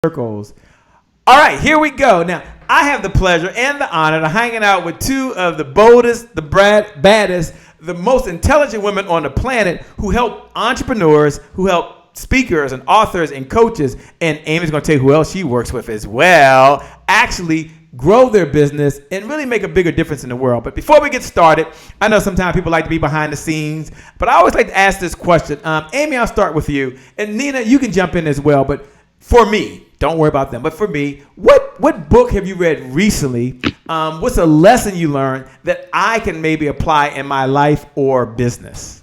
circles. All right, here we go. Now, I have the pleasure and the honor of hanging out with two of the boldest, the baddest, the most intelligent women on the planet who help entrepreneurs, who help speakers and authors and coaches. And Amy's going to tell you who else she works with as well, actually grow their business and really make a bigger difference in the world. But before we get started, I know sometimes people like to be behind the scenes, but I always like to ask this question. Amy, I'll start with you. And Nina, you can jump in as well. But for me, don't worry about them. But for me, what book have you read recently? What's a lesson you learned that I can maybe apply in my life or business?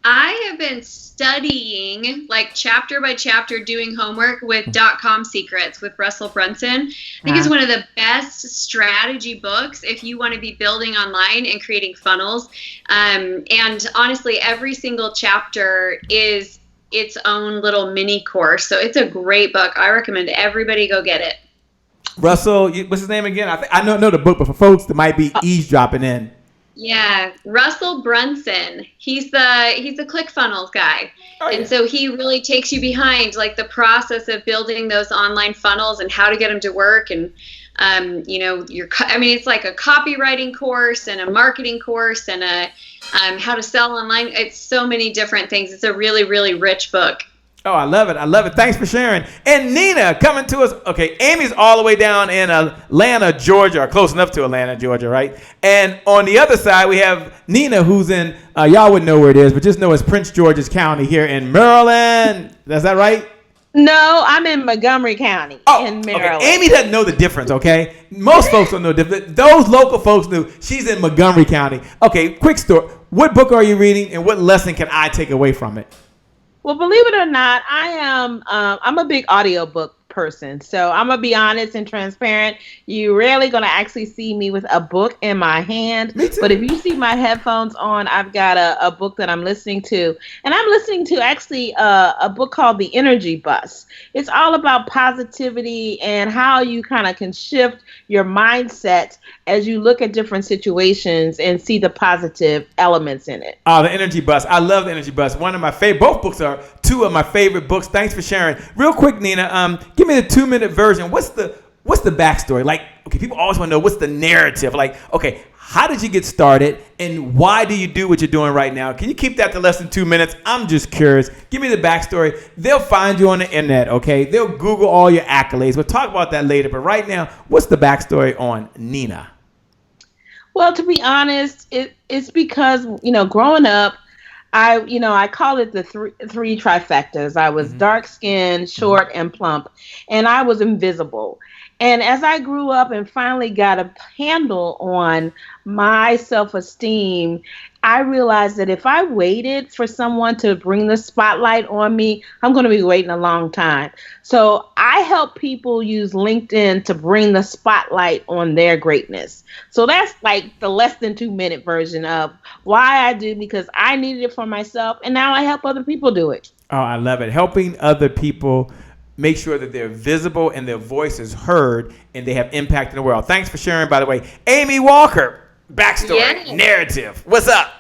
I have been studying, like chapter by chapter, doing homework with .com Secrets with Russell Brunson. I think it's one of the best strategy books if you want to be building online and creating funnels. And honestly, every single chapter is its own little mini course. So it's a great book. I recommend everybody go get it. Russell, what's his name again? I know the book, but for folks that might be eavesdropping in. Yeah, Russell Brunson. He's the ClickFunnels guy. Oh, yeah. And so he really takes you behind like the process of building those online funnels and how to get them to work. And it's like a copywriting course and a marketing course and a how to sell online. It's so many different things. It's a really, really rich book. Oh, I love it. I love it. Thanks for sharing. And Nina coming to us. Okay, Amy's all the way down in Atlanta, Georgia, or close enough to Atlanta, Georgia, right? And on the other side, we have Nina, who's in, y'all wouldn't know where it is, but just know it's Prince George's County here in Maryland. Is that right? No, I'm in Montgomery County in Maryland. Okay. Amy doesn't know the difference, okay? Most folks don't know the difference. Those local folks do. She's in Montgomery County. Okay, quick story. What book are you reading, and what lesson can I take away from it? Well, believe it or not, I'm a big audiobook person. So I'm going to be honest and transparent. You're rarely going to actually see me with a book in my hand. Me too. But if you see my headphones on, I've got a book that I'm listening to. And I'm listening to actually a book called The Energy Bus. It's all about positivity and how you kind of can shift your mindset as you look at different situations and see the positive elements in it. Oh, The Energy Bus. I love The Energy Bus. One of my favorite, both books are two of my favorite books. Thanks for sharing. Real quick, Nina, give me the 2-minute version. What's the backstory? Like, okay, people always want to know what's the narrative. Like, okay, how did you get started and why do you do what you're doing right now? Can you keep that to less than 2 minutes? I'm just curious. Give me the backstory. They'll find you on the internet, okay? They'll Google all your accolades. We'll talk about that later. But right now, what's the backstory on Nina? Well, to be honest, it's because, growing up, I call it the three trifectas. I was dark-skinned, short, and plump, and I was invisible. And as I grew up and finally got a handle on my self-esteem, I realized that if I waited for someone to bring the spotlight on me, I'm going to be waiting a long time. So I help people use LinkedIn to bring the spotlight on their greatness. So that's like the less than 2-minute version of why I do, because I needed it for myself, and now I help other people do it. Oh, I love it. Helping other people make sure that they're visible and their voice is heard and they have impact in the world. Thanks for sharing, by the way. Amy Walker, backstory, narrative. What's up?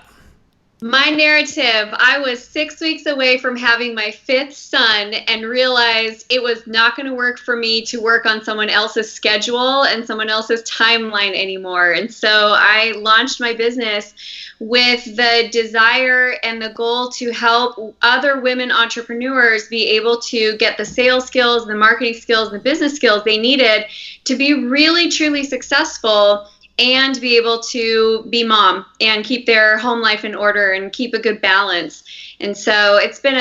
My narrative, I was 6 weeks away from having my 5th son and realized it was not going to work for me to work on someone else's schedule and someone else's timeline anymore. And so I launched my business with the desire and the goal to help other women entrepreneurs be able to get the sales skills, the marketing skills, the business skills they needed to be really, truly successful and be able to be mom and keep their home life in order and keep a good balance. And so it's been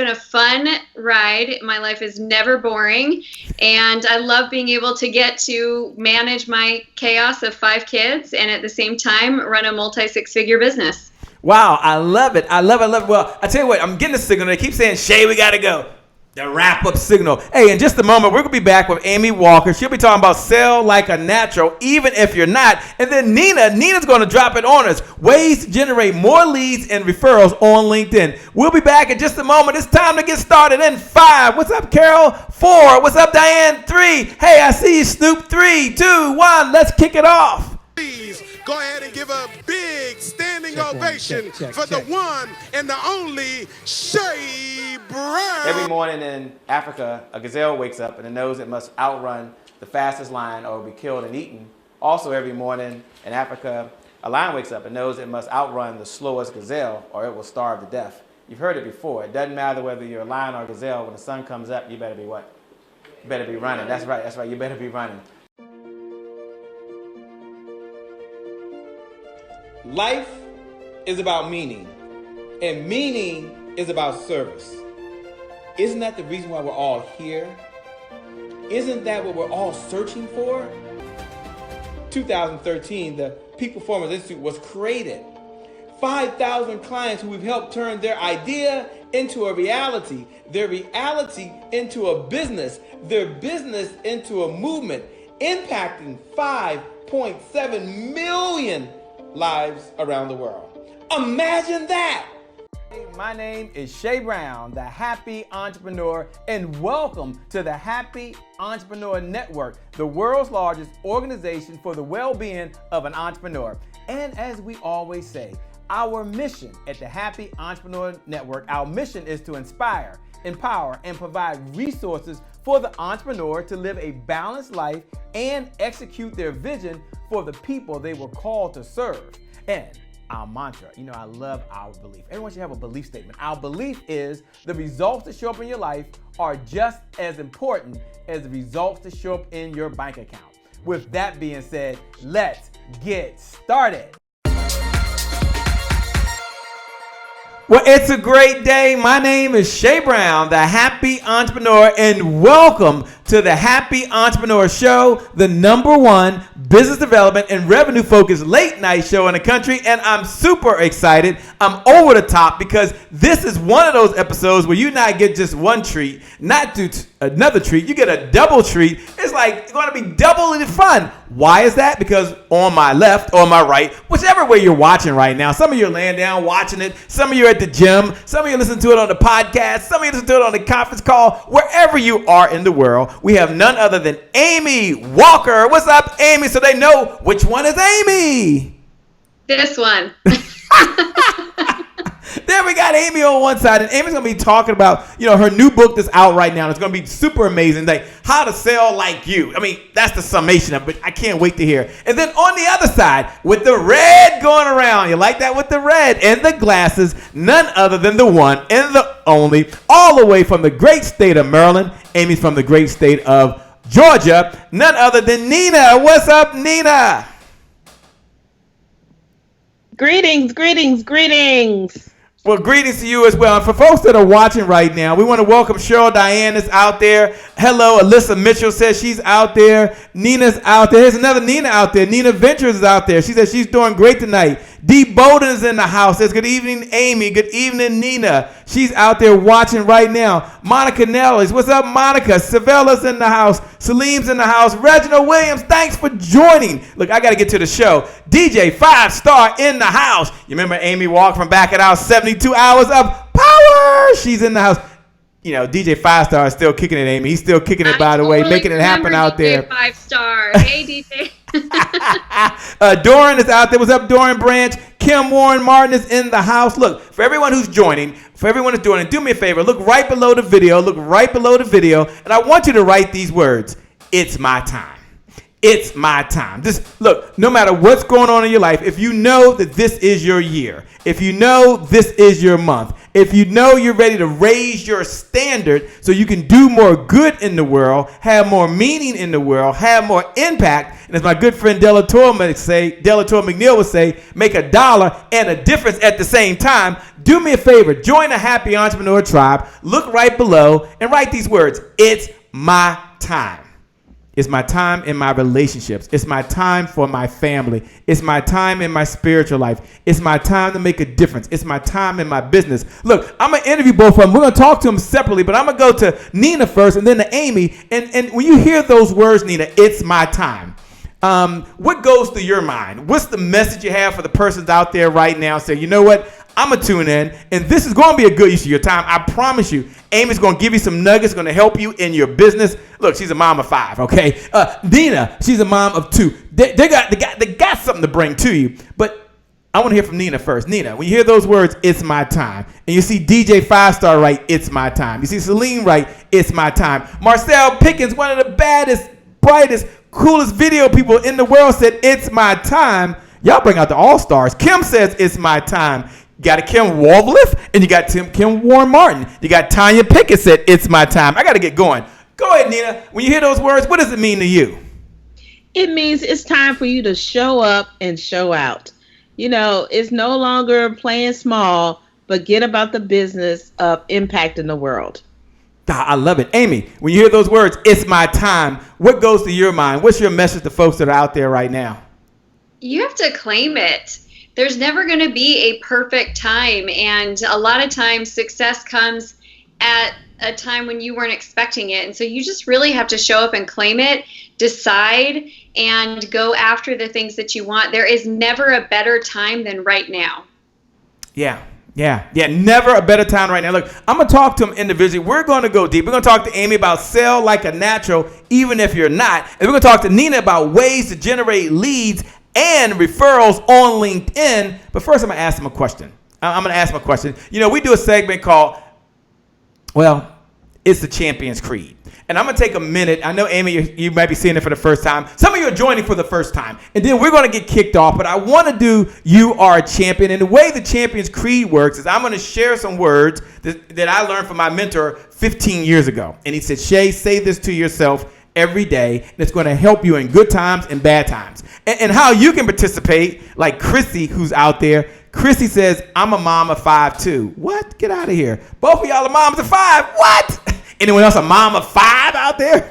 a fun ride. My life is never boring, and I love being able to get to manage my chaos of 5 kids and at the same time run a multi-6-figure business. Wow, I love it. I love it. Well, I tell you what, I'm getting a signal. They keep saying, Shay, we got to go. The wrap-up signal. Hey, in just a moment, we're going to be back with Amy Walker. She'll be talking about sell like a natural, even if you're not. And then Nina's going to drop it on us. Ways to generate more leads and referrals on LinkedIn. We'll be back in just a moment. It's time to get started in 5. What's up, Carol? 4. What's up, Diane? 3. Hey, I see you, Snoop. 3, 2, 1. Let's kick it off. Please go ahead and give a big standing ovation for the one and the only Shay Brown. Every morning in Africa, a gazelle wakes up and it knows it must outrun the fastest lion or will be killed and eaten. Also, every morning in Africa, a lion wakes up and knows it must outrun the slowest gazelle or it will starve to death. You've heard it before. It doesn't matter whether you're a lion or a gazelle. When the sun comes up, you better be what? You better be running. That's right. That's right. You better be running. Life is about meaning, and meaning is about service. Isn't that the reason why we're all here? Isn't that what we're all searching for? 2013, the Peak Performance Institute was created. 5,000 clients who we've helped turn their idea into a reality, their reality into a business, their business into a movement, impacting 5.7 million lives around the world. Imagine that! Hey, my name is Shay Brown, the Happy Entrepreneur, and welcome to the Happy Entrepreneur Network, the world's largest organization for the well-being of an entrepreneur. And as we always say, our mission at the Happy Entrepreneur Network, our mission is to inspire, empower, and provide resources for the entrepreneur to live a balanced life and execute their vision for the people they were called to serve. And our mantra, I love our belief. Everyone should have a belief statement. Our belief is the results that show up in your life are just as important as the results that show up in your bank account. With that being said, let's get started. Well, it's a great day. My name is Shay Brown, the Happy Entrepreneur, and welcome to the Happy Entrepreneur Show, the #1 business development and revenue focused late night show in the country. And I'm super excited. I'm over the top because this is one of those episodes where you not get just one treat, not do another treat, you get a double treat. It's like going to be doubly fun. Why is that? Because on my left or my right, whichever way you're watching right now, some of you are laying down watching it, some of you are at the gym, some of you listen to it on the podcast, some of you listen to it on the conference call, wherever you are in the world, we have none other than Amy Walker. What's up, Amy? So they know which one is Amy. This one. There we got Amy on one side, and Amy's going to be talking about, her new book that's out right now. It's going to be super amazing, like how to sell like you. I mean, that's the summation of it, but I can't wait to hear. And then on the other side, with the red going around, you like that with the red and the glasses, none other than the one and the only, all the way from the great state of Maryland. Amy's from the great state of Georgia, none other than Nina. What's up, Nina? Greetings, greetings, greetings. Well, greetings to you as well. And for folks that are watching right now, we want to welcome Cheryl Diane is out there. Hello, Alyssa Mitchell says she's out there. Nina's out there. There's another Nina out there. Nina Ventures is out there. She says she's doing great tonight. Dee Bowden is in the house. Says good evening, Amy. Good evening, Nina. She's out there watching right now. Monica Nellis. What's up, Monica? Savella's in the house. Salim's in the house. Reginald Williams, thanks for joining. Look, I got to get to the show. DJ 5-Star in the house. You remember Amy Walk from back at our 72 hours of power? She's in the house. DJ 5-Star is still kicking it, Amy. He's still kicking it, by the way, making it happen out there. DJ 5-Star. Hey, DJ. Doran is out there. What's up, Doran Branch? Kim Warren Martin is in the house. Look, for everyone who's joining, do me a favor. Look right below the video. And I want you to write these words. It's my time. It's my time. Just look, no matter what's going on in your life, if you know that this is your year, if you know this is your month, if you know you're ready to raise your standard so you can do more good in the world, have more meaning in the world, have more impact, and as my good friend Delator McNeil would say, make $1 and a difference at the same time, do me a favor, join the Happy Entrepreneur Tribe, look right below, and write these words. It's my time. It's my time in my relationships. It's my time for my family. It's my time in my spiritual life. It's my time to make a difference. It's my time in my business. Look, I'm going to interview both of them. We're going to talk to them separately, but I'm going to go to Nina first and then to Amy. And when you hear those words, Nina, it's my time. What goes through your mind? What's the message you have for the persons out there right now? Say, you know what? I'm going to tune in, and this is going to be a good use of your time. I promise you. Amy's going to give you some nuggets, going to help you in your business. Look, she's a mom of 5, okay? Nina, she's a mom of 2. They got something to bring to you. But I want to hear from Nina first. Nina, when you hear those words, it's my time, and you see DJ 5-Star write, it's my time. You see Celine write, it's my time. Marcel Pickens, one of the baddest, brightest, coolest video people in the world, said, it's my time. Y'all bring out the all-stars. Kim says, it's my time. You got a Kim Waldliff, and you got Kim Warren Martin. You got Tanya Pickett said, it's my time. I got to get going. Go ahead, Nina. When you hear those words, what does it mean to you? It means it's time for you to show up and show out. It's no longer playing small, but get about the business of impacting the world. I love it. Amy, when you hear those words, it's my time, what goes to your mind? What's your message to folks that are out there right now? You have to claim it. There's never going to be a perfect time. And a lot of times success comes at a time when you weren't expecting it. And so you just really have to show up and claim it, decide, and go after the things that you want. There is never a better time than right now. Yeah. Never a better time right now. Look, I'm going to talk to them individually. We're going to go deep. We're going to talk to Amy about sell like a natural, even if you're not. And we're going to talk to Nina about ways to generate leads and referrals on LinkedIn. But first, I'm going to ask them a question. We do a segment called, it's the Champion's Creed. And I'm going to take a minute. I know, Amy, you might be seeing it for the first time. Some of you are joining for the first time. And then we're going to get kicked off. But I want to do You Are a Champion. And the way the Champion's Creed works is I'm going to share some words that I learned from my mentor 15 years ago. And he said, Shay, say this to yourself every day. And it's going to help you in good times and bad times. And how you can participate, like Chrissy, who's out there. Chrissy says, I'm a mom of 5 too. What? Get out of here. Both of y'all are moms of 5. What? Anyone else a mom of 5 out there?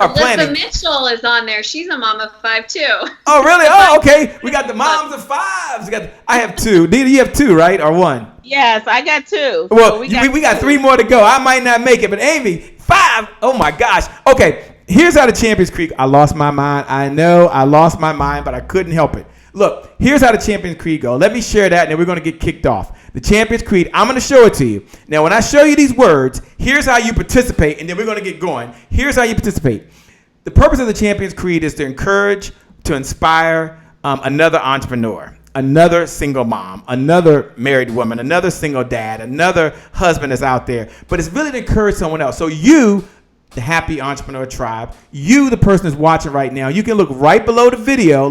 Alyssa Mitchell is on there. She's a mom of 5 too. Oh, really? Oh, okay. We got the moms of 5s. I have 2. Nina, you have 2, right? Or 1? Yes, I got 2. Well, we got 3 more to go. I might not make it, but Amy, 5. Oh my gosh. Okay, here's how the Champions Creed. I lost my mind. I know I lost my mind, but I couldn't help it. Look, here's how the Champions Creed go. Let me share that, and then we're going to get kicked off. The Champions Creed, I'm going to show it to you. Now, when I show you these words, here's how you participate, and then we're going to get going. Here's how you participate. The purpose of the Champions Creed is to encourage, to inspire another entrepreneur, another single mom, another married woman, another single dad, another husband that's out there. But it's really to encourage someone else. So you, the Happy Entrepreneur Tribe, you, the person that's watching right now, you can look right below the video,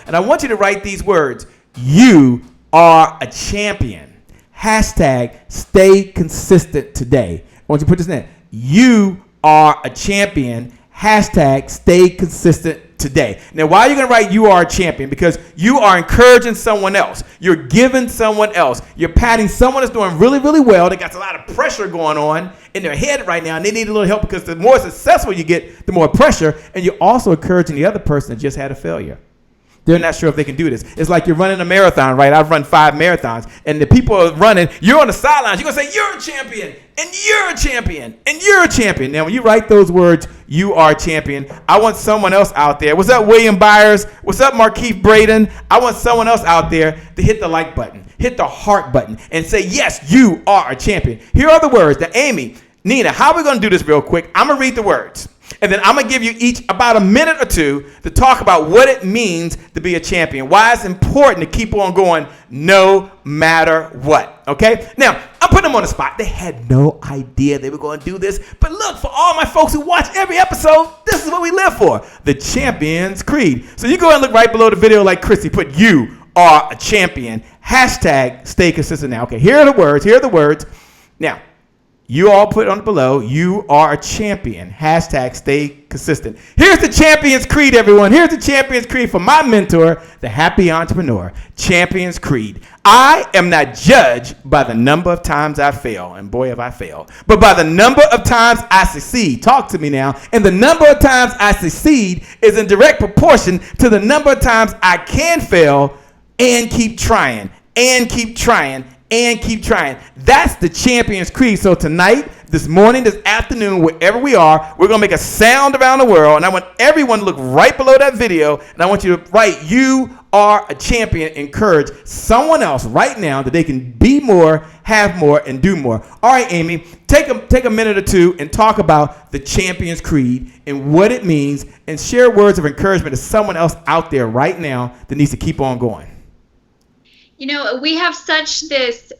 and I want you to write these words. You are a champion. Hashtag stay consistent today. I want you to put this in there. You are a champion. Hashtag stay consistent today. Now, why are you going to write you are a champion? Because you are encouraging someone else. You're giving someone else. You're patting someone that's doing really, really well. They got a lot of pressure going on in their head right now, and they need a little help because the more successful you get, the more pressure. And you're also encouraging the other person that just had a failure. They're not sure if they can do this. It's like you're running a marathon, right? I've run 5 marathons, and the people are running. You're on the sidelines. You're going to say, you're a champion, and you're a champion, and you're a champion. Now, when you write those words, you are a champion, I want someone else out there. What's up, William Byers? What's up, Markeith Braden? I want someone else out there to hit the like button, hit the heart button, and say, yes, you are a champion. Here are the words. Now, Amy, Nina, how are we going to do this real quick? I'm going to read the words. And then I'm going to give you each about a minute or 2 to talk about what it means to be a champion. Why it's important to keep on going no matter what. Okay? Now, I'm putting them on the spot. They had no idea they were going to do this. But look, for all my folks who watch every episode, this is what we live for. The Champion's Creed. So you go and look right below the video like Chrissy. Put you are a champion. Hashtag stay consistent now. Okay, here are the words. Now, you all put on below, you are a champion. Hashtag stay consistent. Here's the Champion's Creed, everyone. Here's the Champion's Creed for my mentor, the Happy Entrepreneur. Champion's Creed. I am not judged by the number of times I fail, and boy, have I failed, but by the number of times I succeed. Talk to me now. And the number of times I succeed is in direct proportion to the number of times I can fail and keep trying, and keep trying, and keep trying. That's the Champion's Creed. So tonight, this morning, this afternoon, wherever we are, we're going to make a sound around the world. And I want everyone to look right below that video. And I want you to write, you are a champion. Encourage someone else right now that they can be more, have more, and do more. All right, Amy, take a minute or 2 and talk about the Champion's Creed and what it means, and share words of encouragement to someone else out there right now that needs to keep on going. You know, we have such this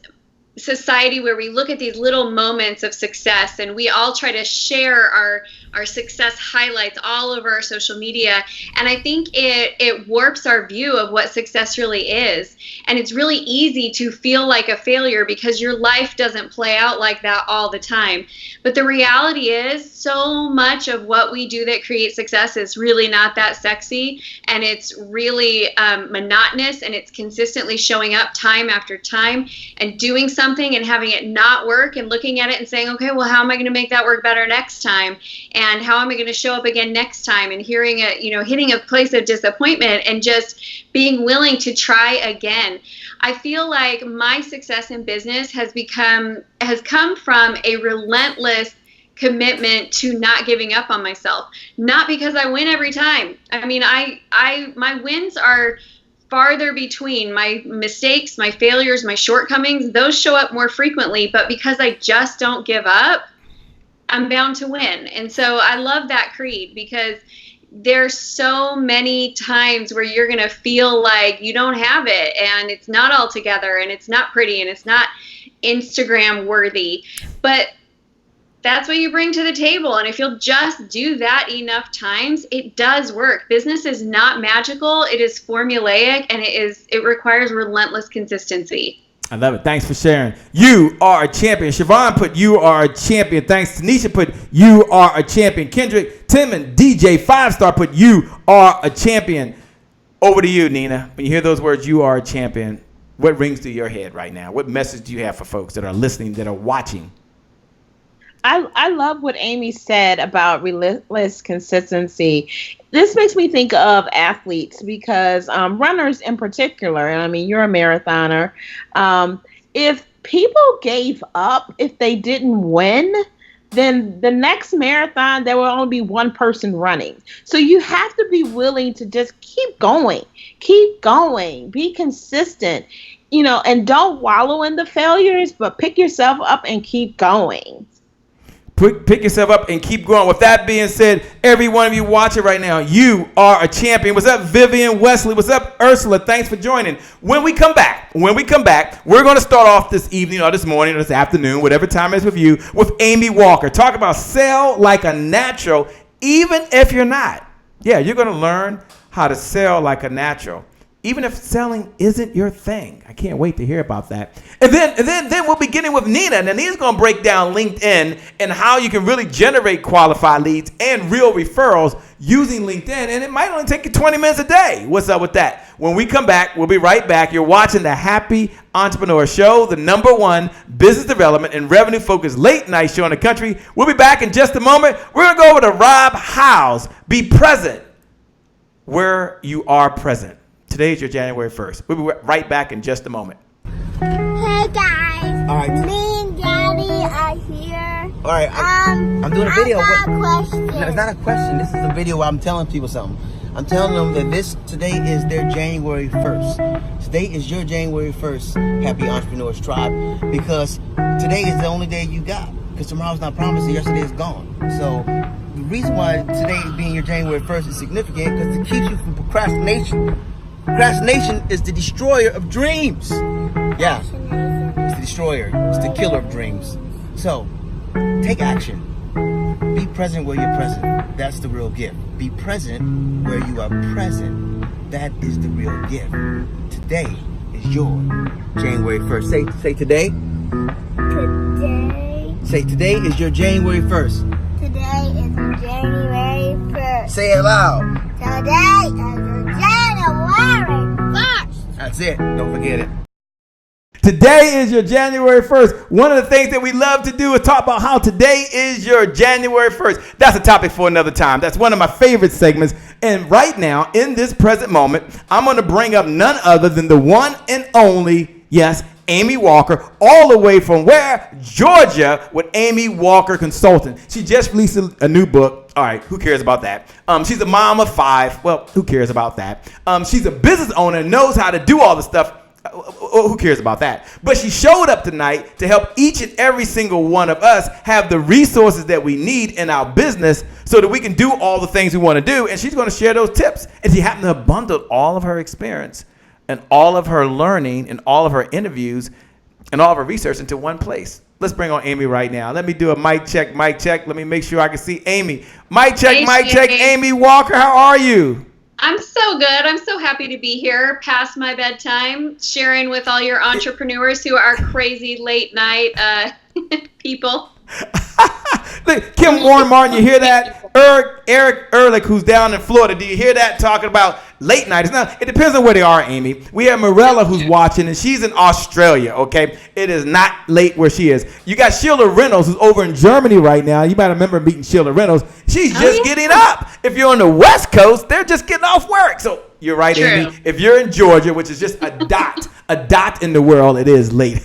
society where we look at these little moments of success and we all try to share our success highlights all over our social media, and I think it warps our view of what success really is. And it's really easy to feel like a failure because your life doesn't play out like that all the time. But the reality is, so much of what we do that creates success is really not that sexy, and it's really monotonous, and it's consistently showing up time after time and doing something and having it not work and looking at it and saying, okay, well, how am I going to make that work better next time? And how am I going to show up again next time? And hitting a place of disappointment and just being willing to try again. I feel like my success in business has come from a relentless commitment to not giving up on myself. Not because I win every time. I mean, my wins are farther between. My mistakes, my failures, my shortcomings, those show up more frequently, but because I just don't give up, I'm bound to win. And so I love that creed, because there's so many times where you're going to feel like you don't have it and it's not all together and it's not pretty and it's not Instagram worthy, but that's what you bring to the table. And if you'll just do that enough times, it does work. Business is not magical. It is formulaic, and it requires relentless consistency. I love it. Thanks for sharing. You are a champion. Siobhan put you are a champion. Thanks. Tanisha put you are a champion. Kendrick, Tim, and DJ 5-star put you are a champion. Over to you, Nina. When you hear those words, you are a champion, what rings through your head right now? What message do you have for folks that are listening, that are watching? I love what Amy said about relentless consistency. This makes me think of athletes, because runners in particular, and I mean, you're a marathoner. If people gave up, if they didn't win, then the next marathon, there will only be one person running. So you have to be willing to just keep going, be consistent, and don't wallow in the failures, but pick yourself up and keep going. Pick yourself up and keep going. With that being said, every one of you watching right now, you are a champion. What's up, Vivian Wesley? What's up, Ursula? Thanks for joining. When we come back, we're going to start off this evening or this morning or this afternoon, whatever time it is with you, with Amy Walker. Talk about sell like a natural, even if you're not. Yeah, you're going to learn how to sell like a natural, even if selling isn't your thing. I can't wait to hear about that. And then we'll be getting with Nina. Now, Nina's going to break down LinkedIn and how you can really generate qualified leads and real referrals using LinkedIn. And it might only take you 20 minutes a day. What's up with that? When we come back, we'll be right back. You're watching the Happy Entrepreneur Show, the #1 business development and revenue-focused late-night show in the country. We'll be back in just a moment. We're going to go over to Rob Howe's Be Present Where You Are Present. Today is your January 1st. We'll be right back in just a moment. Hey guys, All right. me and Daddy are here. All right, I'm doing a video. I got a question. No, it's not a question. This is a video where I'm telling people something. I'm telling them that today is their January 1st. Today is your January 1st, Happy Entrepreneurs Tribe, because today is the only day you got. Because tomorrow's not promised and yesterday is gone. So the reason why today being your January 1st is significant, because it keeps you from procrastination. Procrastination is the destroyer of dreams. Yeah, it's the destroyer. It's the killer of dreams. So, take action. Be present where you're present. That's the real gift. Be present where you are present. That is the real gift. Today is your January 1st. Say today. Today. Say today is your January 1st. Today is January 1st. Say it loud. Today is January 1st. That's it. Don't forget it. Today is your January 1st. One of the things that we love to do is talk about how today is your January 1st. That's a topic for another time. That's one of my favorite segments. And right now, in this present moment, I'm going to bring up none other than the one and only, yes, Amy Walker, all the way from where? Georgia, with Amy Walker Consulting. She just released a new book. All right, who cares about that? She's a mom of 5. Well, who cares about that? She's a business owner, knows how to do all the stuff. Who cares about that? But she showed up tonight to help each and every single one of us have the resources that we need in our business so that we can do all the things we want to do. And she's going to share those tips. And she happened to have bundled all of her experience and all of her learning and all of her interviews and all of her research into one place. Let's bring on Amy right now. Let me do a mic check, mic check. Let me make sure I can see Amy. Mic check, Hey, mic check. Shay. Amy Walker, how are you? I'm so good. I'm so happy to be here past my bedtime, sharing with all your entrepreneurs who are crazy late night people. Look, Kim Warren Martin, you hear that? Eric Ehrlich, who's down in Florida, do you hear that talking about late night? It depends on where they are, Amy. We have Morella who's watching, and she's in Australia, okay? It is not late where she is. You got Sheila Reynolds, who's over in Germany right now. You might remember meeting Sheila Reynolds. She's just getting up. If you're on the West Coast, they're just getting off work. So you're right, True. Amy. If you're in Georgia, which is just a dot in the world, it is late.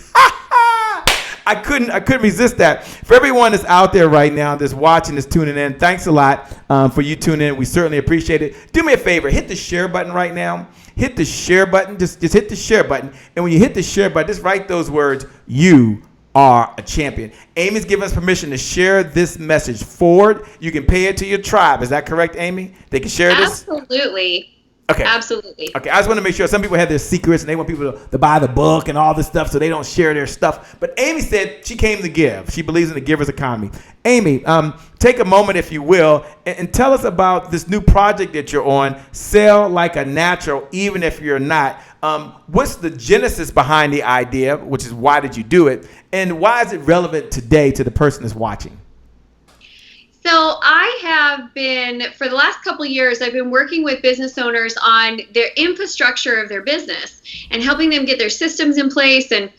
I couldn't resist that. For everyone that's out there right now, that's watching, that's tuning in, thanks a lot for you tuning in. We certainly appreciate it. Do me a favor, hit the share button right now. Hit the share button. Just hit the share button. And when you hit the share button, just write those words, "You are a champion." Amy's given us permission to share this message forward. You can pay it to your tribe. Is that correct, Amy? They can share this? Absolutely. Okay. Absolutely. Okay, I just want to make sure. Some people have their secrets and they want people to buy the book and all this stuff, so they don't share their stuff. But Amy said she came to give. She believes in the giver's economy. Amy, take a moment, if you will, and tell us about this new project that you're on, Sell Like a Natural, Even If You're Not. What's the genesis behind the idea, which is why did you do it, and why is it relevant today to the person that's watching? So I have been, for the last couple of years, I've been working with business owners on their infrastructure of their business and helping them get their systems in place. And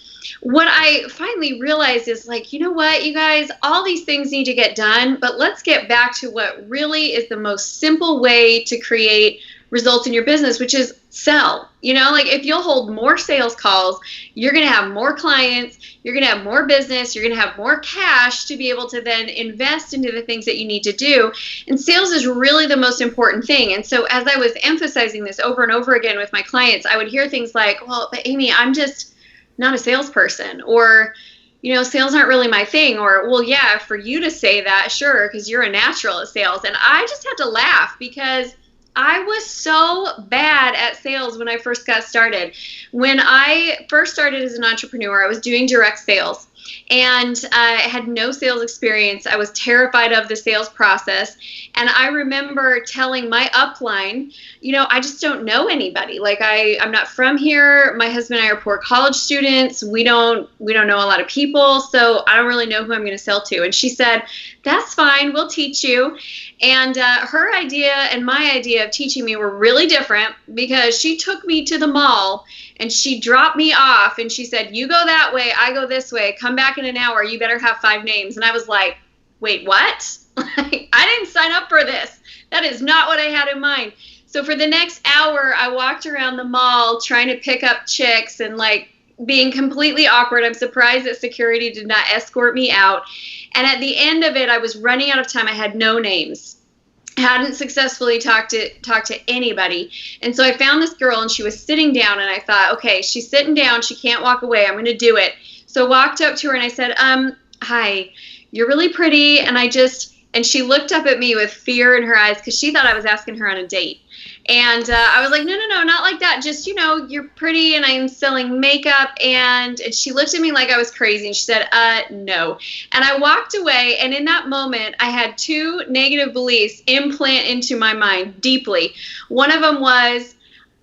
what I finally realized is, like, you know what, you guys, all these things need to get done, but let's get back to what really is the most simple way to create results in your business, which is sell. You know, like, if you'll hold more sales calls, you're going to have more clients, you're going to have more business, you're going to have more cash to be able to then invest into the things that you need to do. And sales is really the most important thing. And so as I was emphasizing this over and over again with my clients, I would hear things like, well, but Amy, I'm just not a salesperson, or, you know, sales aren't really my thing, or, well, yeah, for you to say that, sure, because you're a natural at sales. And I just had to laugh because I was so bad at sales when I first got started. When I first started as an entrepreneur, I was doing direct sales, and I had no sales experience. I was terrified of the sales process. And I remember telling my upline, you know, I just don't know anybody. Like, I'm not from here. My husband and I are poor college students. We don't know a lot of people. So I don't really know who I'm going to sell to. And she said, that's fine. We'll teach you. And her idea and my idea of teaching me were really different, because she took me to the mall and she dropped me off and she said, you go that way, I go this way, come back in an hour, you better have 5 names. And I was like, wait, what? I didn't sign up for this. That is not what I had in mind. So for the next hour, I walked around the mall trying to pick up chicks and, like, being completely awkward. I'm surprised that security did not escort me out. And at the end of it, I was running out of time. I had no names. I hadn't successfully talked to anybody. And so I found this girl, and she was sitting down, and I thought, okay, she's sitting down. She can't walk away. I'm going to do it. So I walked up to her and I said, hi, you're really pretty. And she looked up at me with fear in her eyes, because she thought I was asking her on a date. And I was like, no, not like that. Just, you know, you're pretty and I'm selling makeup. And she looked at me like I was crazy. And she said, no. And I walked away. And in that moment, I had 2 negative beliefs implant into my mind deeply. One of them was,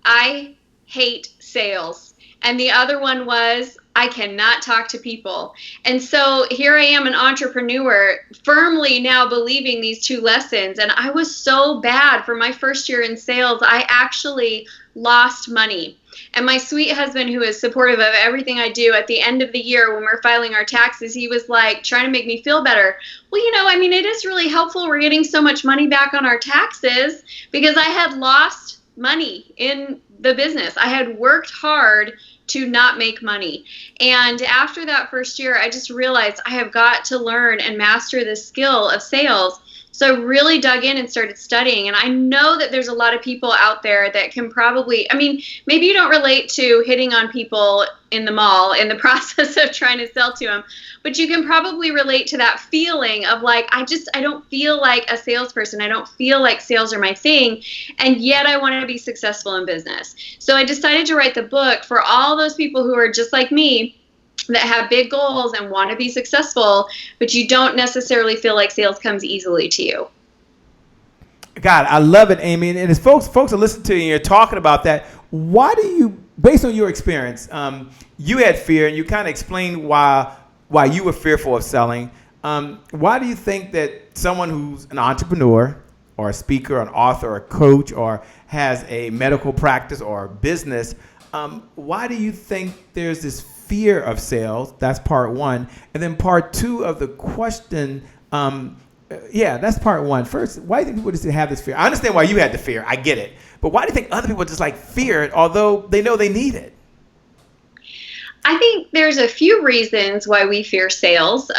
I hate sales. And the other one was, I cannot talk to people. And so here I am, an entrepreneur, firmly now believing these 2 lessons. And I was so bad for my first year in sales. I actually lost money. And my sweet husband, who is supportive of everything I do, at the end of the year when we're filing our taxes, he was like trying to make me feel better. Well, you know, I mean, it is really helpful. We're getting so much money back on our taxes, because I had lost money in the business. I had worked hard to not make money. And after that first year, I just realized I have got to learn and master the skill of sales. So I really dug in and started studying. And I know that there's a lot of people out there that can probably, I mean, maybe you don't relate to hitting on people in the mall in the process of trying to sell to them, but you can probably relate to that feeling of like, I don't feel like a salesperson. I don't feel like sales are my thing. And yet I want to be successful in business. So I decided to write the book for all those people who are just like me, that have big goals and want to be successful, but you don't necessarily feel like sales comes easily to you. God, I love it, Amy. And as folks are listening to you and you're talking about that, why do you, based on your experience, you had fear and you kind of explained why you were fearful of selling. Why do you think that someone who's an entrepreneur or a speaker, or an author, or a coach, or has a medical practice or a business, why do you think there's this fear of sales? That's part one. And then part two of the question, that's part one. First, why do you think people just have this fear? I understand why you had the fear. I get it. But why do you think other people just like fear it, although they know they need it? I think there's a few reasons why we fear sales.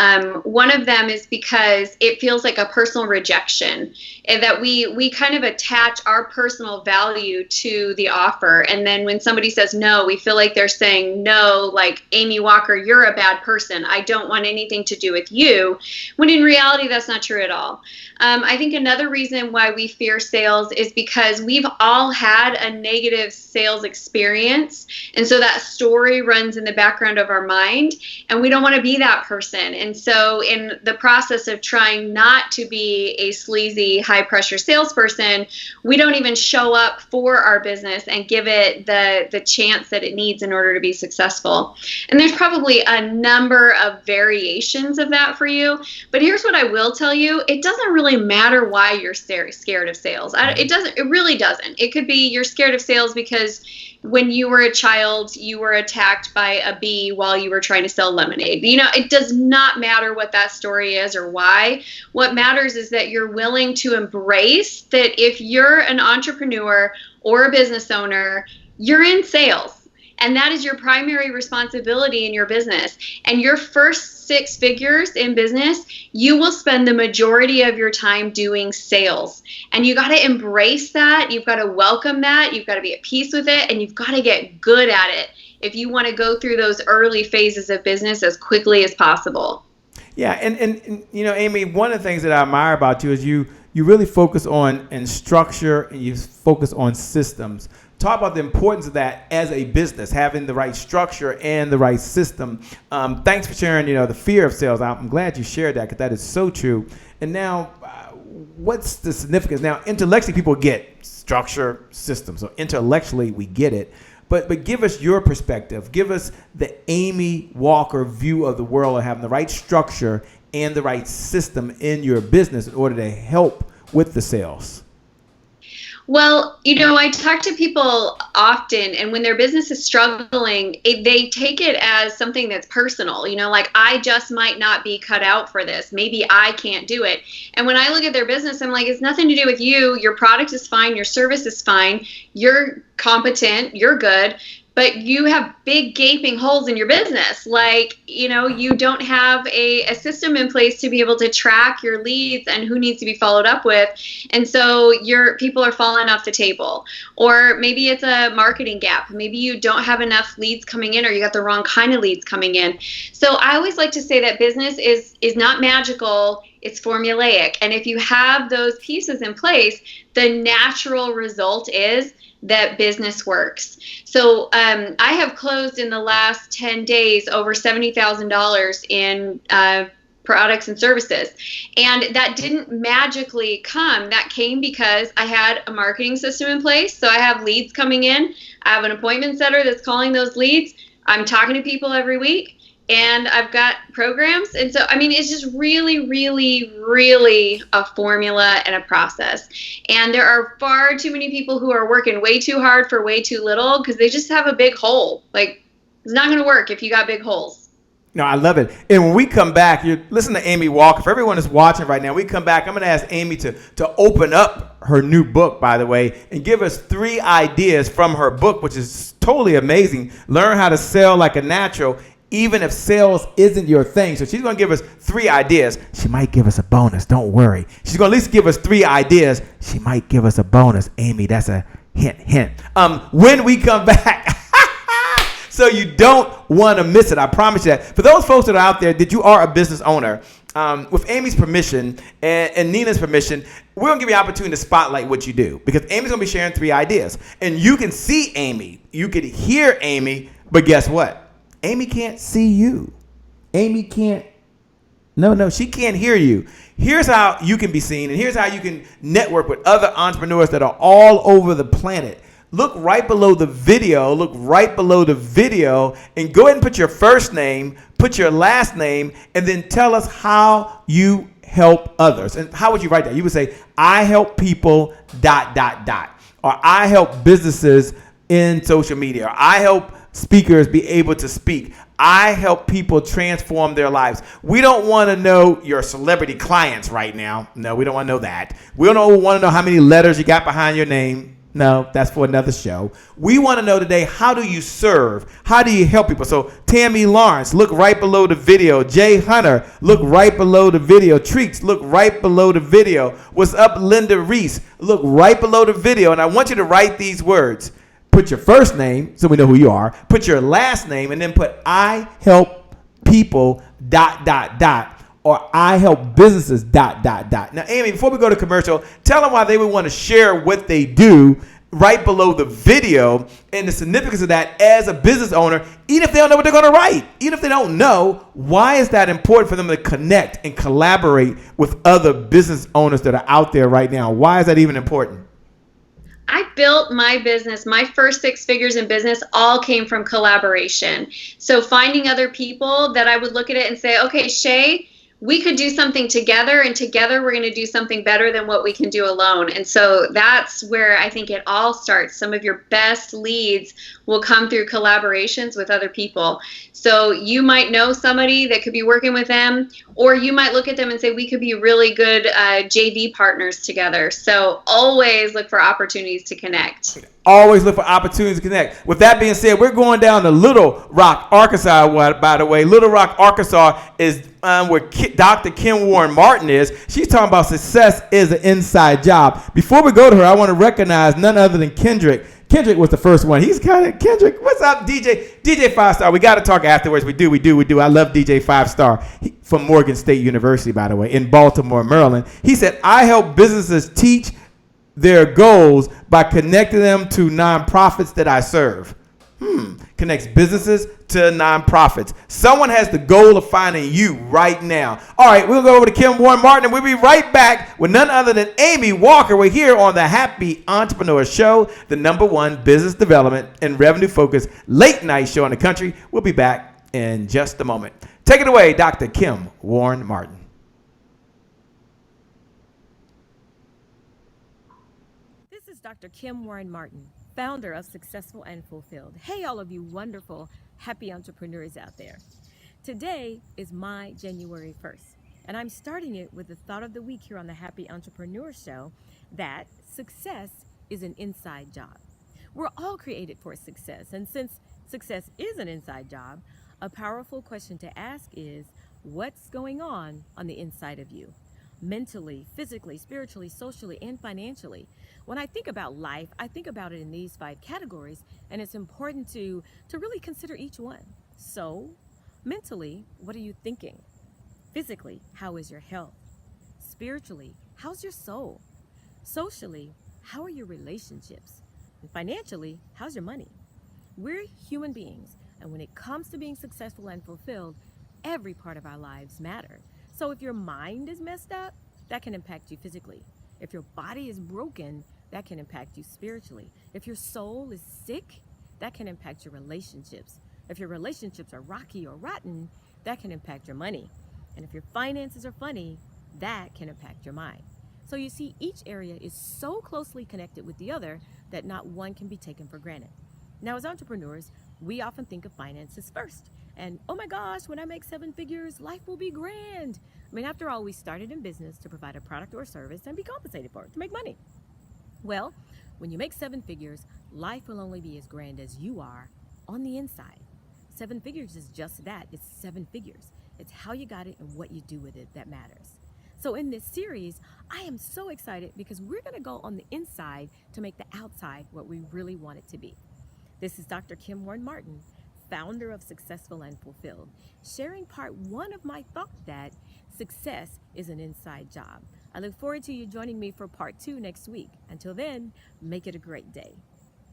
One of them is because it feels like a personal rejection, and that we kind of attach our personal value to the offer. And then when somebody says no, we feel like they're saying no, like, Amy Walker, you're a bad person. I don't want anything to do with you. When in reality, that's not true at all. I think another reason why we fear sales is because we've all had a negative sales experience. And so that story runs in the background of our mind, and we don't want to be that person. And so in the process of trying not to be a sleazy, high pressure salesperson, we don't even show up for our business and give it the chance that it needs in order to be successful. And there's probably a number of variations of that for you. But here's what I will tell you. It doesn't really matter why you're scared of sales. It really doesn't. It could be you're scared of sales because when you were a child, you were attacked by a bee while you were trying to sell lemonade. You know, it does not matter what that story is or why. What matters is that you're willing to embrace that if you're an entrepreneur or a business owner, you're in sales. And that is your primary responsibility in your business. And your first 6 figures in business, you will spend the majority of your time doing sales. And you got to embrace that. You've got to welcome that. You've got to be at peace with it. And you've got to get good at it if you want to go through those early phases of business as quickly as possible. Yeah. And you know, Amy, one of the things that I admire about you is you really focus on structure, and you focus on systems. Talk about the importance of that as a business, having the right structure and the right system. Thanks for sharing, the fear of sales. I'm glad you shared that, because that is so true. And now, what's the significance? Now, intellectually, people get structure, system. So intellectually, we get it. But give us your perspective. Give us the Amy Walker view of the world of having the right structure and the right system in your business in order to help with the sales. Well, I talk to people often, and when their business is struggling, they take it as something that's personal, like, I just might not be cut out for this. Maybe I can't do it. And when I look at their business, I'm like, it's nothing to do with you. Your product is fine. Your service is fine. You're competent. You're good. But you have big gaping holes in your business. Like, you don't have a system in place to be able to track your leads and who needs to be followed up with. And so your people are falling off the table. Or maybe it's a marketing gap. Maybe you don't have enough leads coming in, or you got the wrong kind of leads coming in. So I always like to say that business is not magical. It's formulaic. And if you have those pieces in place, the natural result is that business works. So I have closed in the last 10 days over $70,000 in products and services. And that didn't magically come. That came because I had a marketing system in place. So I have leads coming in. I have an appointment setter that's calling those leads. I'm talking to people every week. And I've got programs. And so, it's just really, really, really a formula and a process. And there are far too many people who are working way too hard for way too little because they just have a big hole. Like, it's not going to work if you got big holes. No, I love it. And when we come back, you listen to Amy Walker. For everyone that's watching right now, we come back, I'm going to ask Amy to open up her new book, by the way, and give us 3 ideas from her book, which is totally amazing. Learn how to sell like a natural. even if sales isn't your thing. So she's going to give us 3 ideas. She might give us a bonus. Don't worry. She's going to at least give us 3 ideas. She might give us a bonus. Amy, that's a hint. When we come back. So you don't want to miss it. I promise you that. For those folks that are out there that you are a business owner, with Amy's permission and Nina's permission, we're going to give you an opportunity to spotlight what you do. Because Amy's going to be sharing 3 ideas. And you can see Amy. You can hear Amy. But guess what? Amy can't see you. Amy can't. No, she can't hear you. Here's how you can be seen. And here's how you can network with other entrepreneurs that are all over the planet. Look right below the video. And go ahead and put your first name, put your last name, and then tell us how you help others. And how would you write that? You would say, I help people, ... Or I help businesses in social media. Or I help speakers be able to speak. I help people transform their lives. We don't want to know your celebrity clients right now. No, we don't want to know that. We don't want to know how many letters you got behind your name. No, that's for another show. We want to know today, how do you serve? How do you help people? So Tammy Lawrence, look right below the video. Jay Hunter, look right below the video. Treeks, look right below the video. What's up, Linda Reese? Look right below the video. And I want you to write these words. Put your first name so we know who you are. Put your last name and then put I help people ... Or I help businesses ... Now, Amy, before we go to commercial, tell them why they would want to share what they do right below the video and the significance of that as a business owner, even if they don't know what they're going to write. Even if they don't know, why is that important for them to connect and collaborate with other business owners that are out there right now? Why is that even important? I built my business, my first 6 figures in business all came from collaboration. So finding other people that I would look at it and say, okay, Shay, we could do something together, and together we're going to do something better than what we can do alone. And so that's where I think it all starts. Some of your best leads will come through collaborations with other people. So you might know somebody that could be working with them, or you might look at them and say, we could be really good JV partners together. So always look for opportunities to connect. Always look for opportunities to connect. With that being said, we're going down to Little Rock, Arkansas. By the way, Little Rock, Arkansas is where Dr. Kim Warren Martin is. She's talking about success is an inside job. Before we go to her, I want to recognize none other than Kendrick. Kendrick was the first one. He's kind of Kendrick. What's up, DJ 5 Star? We got to talk afterwards. We do. I love DJ 5 Star from Morgan State University, by the way, in Baltimore, Maryland. He said, I help businesses teach their goals by connecting them to nonprofits that I serve. Connects businesses to nonprofits. Someone has the goal of finding you right now. All right, we'll go over to Kim Warren Martin, and we'll be right back with none other than Amy Walker. We're here on the Happy Entrepreneur Show, the #1 business development and revenue-focused late-night show in the country. We'll be back in just a moment. Take it away, Dr. Kim Warren Martin. This is Dr. Kim Warren Martin, founder of Successful and Fulfilled. Hey, all of you wonderful, happy entrepreneurs out there. Today is my January 1st, and I'm starting it with the thought of the week here on the Happy Entrepreneur Show that success is an inside job. We're all created for success, and since success is an inside job, a powerful question to ask is, what's going on the inside of you? Mentally, physically, spiritually, socially, and financially. When I think about life, I think about it in these 5 categories, and it's important to really consider each one. So, mentally, what are you thinking? Physically, how is your health? Spiritually, how's your soul? Socially, how are your relationships? And financially, how's your money? We're human beings, and when it comes to being successful and fulfilled, every part of our lives matter. So if your mind is messed up, that can impact you physically. If your body is broken, that can impact you spiritually. If your soul is sick, that can impact your relationships. If your relationships are rocky or rotten, that can impact your money. And if your finances are funny, that can impact your mind. So you see, each area is so closely connected with the other that not one can be taken for granted. Now, as entrepreneurs, we often think of finances first. And oh my gosh, when I make 7 figures, life will be grand. I mean, after all, we started in business to provide a product or service and be compensated for it, to make money. Well, when you make 7 figures, life will only be as grand as you are on the inside. 7 figures is just that. It's 7 figures. It's how you got it and what you do with it that matters. So in this series, I am so excited because we're going to go on the inside to make the outside what we really want it to be. This is Dr. Kim Warren Martin, founder of Successful and Fulfilled, sharing part 1 of my thought that success is an inside job. I look forward to you joining me for part 2 next week. Until then, make it a great day.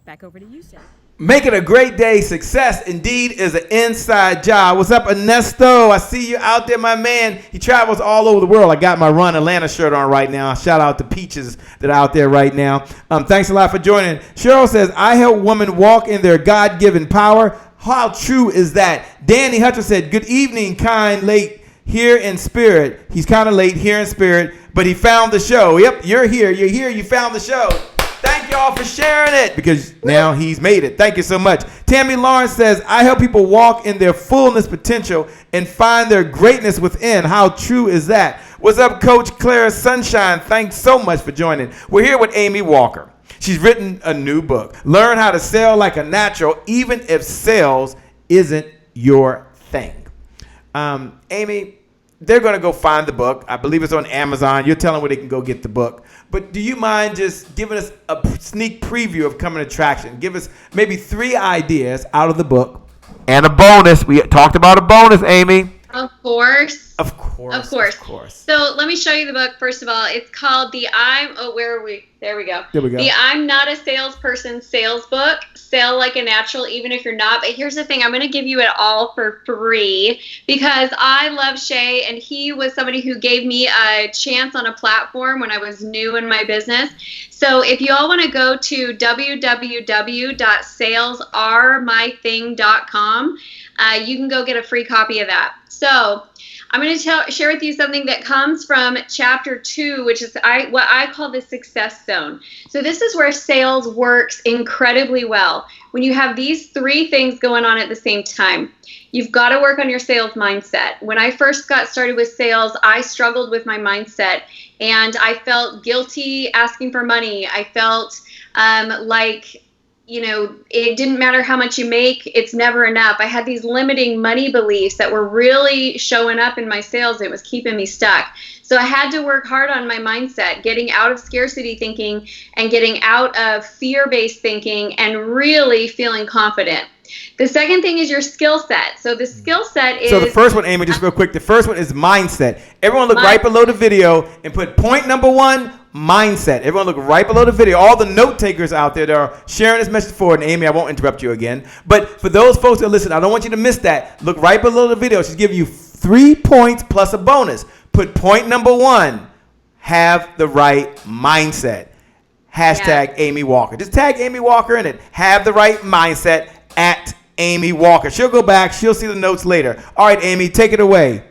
Back over to you, Shay. Make it a great day. Success indeed is an inside job. What's up, Ernesto? I see you out there, my man. He travels all over the world. I got my Run Atlanta shirt on right now. Shout out to Peaches that are out there right now. Thanks a lot for joining. Cheryl says, I help women walk in their God-given power. How true is that? Danny Hutcher said, good evening, kind late here in spirit. He's kind of late here in spirit, but he found the show. Yep, you're here. You're here. You found the show. Thank y'all for sharing it because now he's made it. Thank you so much. Tammy Lawrence says, I help people walk in their fullness potential and find their greatness within. How true is that? What's up, Coach Clara Sunshine? Thanks so much for joining. We're here with Amy Walker. She's written a new book, Learn How to Sell Like a Natural, even if sales isn't your thing. Amy, they're going to go find the book. I believe it's on Amazon. You're telling them where they can go get the book. But do you mind just giving us a sneak preview of coming attraction? Give us maybe 3 ideas out of the book. And a bonus. We talked about a bonus, Amy. Of course. Of course. Of course. Of course. So let me show you the book. First of all, it's called where are we? There we go. There we go. The I'm Not a Salesperson sales book. Sell like a natural, even if you're not. But here's the thing. I'm going to give you it all for free because I love Shay, and he was somebody who gave me a chance on a platform when I was new in my business. So if you all want to go to www.salesaremything.com, you can go get a free copy of that. So I'm going to share with you something that comes from chapter 2, which is what I call the success zone. So this is where sales works incredibly well. When you have these 3 things going on at the same time, you've got to work on your sales mindset. When I first got started with sales, I struggled with my mindset, and I felt guilty asking for money. I felt like, it didn't matter how much you make, it's never enough. I had these limiting money beliefs that were really showing up in my sales. It was keeping me stuck. So I had to work hard on my mindset, getting out of scarcity thinking and getting out of fear-based thinking and really feeling confident. The second thing is your skill set. So the skill set is... So the first one, Amy, just real quick, the first one is mindset. Everyone look right below the video and put point number 1, mindset. Everyone look right below the video. All the note takers out there that are sharing this message forward. And Amy, I won't interrupt you again. But for those folks that listen, I don't want you to miss that. Look right below the video. She's giving you 3 points plus a bonus. Put point number 1, have the right mindset. Hashtag Amy Walker. Just tag Amy Walker in it. Have the right mindset at Amy Walker. She'll go back. She'll see the notes later. All right, Amy, take it away.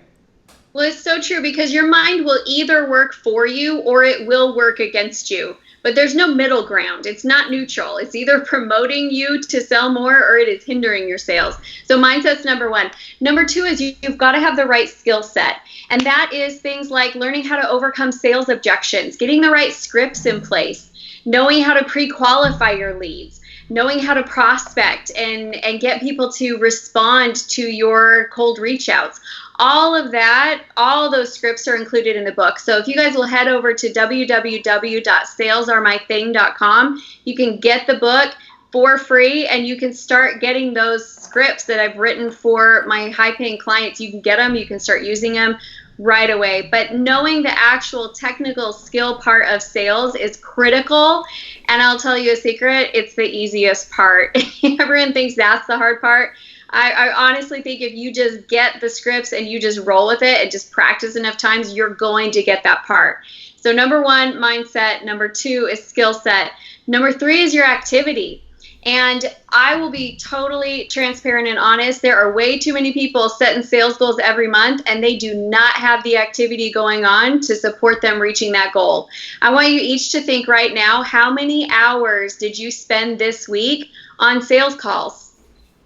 Well, it's so true because your mind will either work for you or it will work against you. But there's no middle ground. It's not neutral. It's either promoting you to sell more or it is hindering your sales. So mindset's number 1. Number 2 is you've got to have the right skill set. And that is things like learning how to overcome sales objections, getting the right scripts in place, knowing how to pre-qualify your leads, knowing how to prospect and get people to respond to your cold reach outs. All of that, all those scripts are included in the book. So if you guys will head over to www.salesaremything.com, you can get the book for free and you can start getting those scripts that I've written for my high-paying clients. You can get them, you can start using them right away. But knowing the actual technical skill part of sales is critical. And I'll tell you a secret, it's the easiest part. Everyone thinks that's the hard part. I honestly think if you just get the scripts and you just roll with it and just practice enough times, you're going to get that part. So number 1, mindset. Number 2 is skill set. Number 3 is your activity. And I will be totally transparent and honest. There are way too many people setting sales goals every month, and they do not have the activity going on to support them reaching that goal. I want you each to think right now, how many hours did you spend this week on sales calls?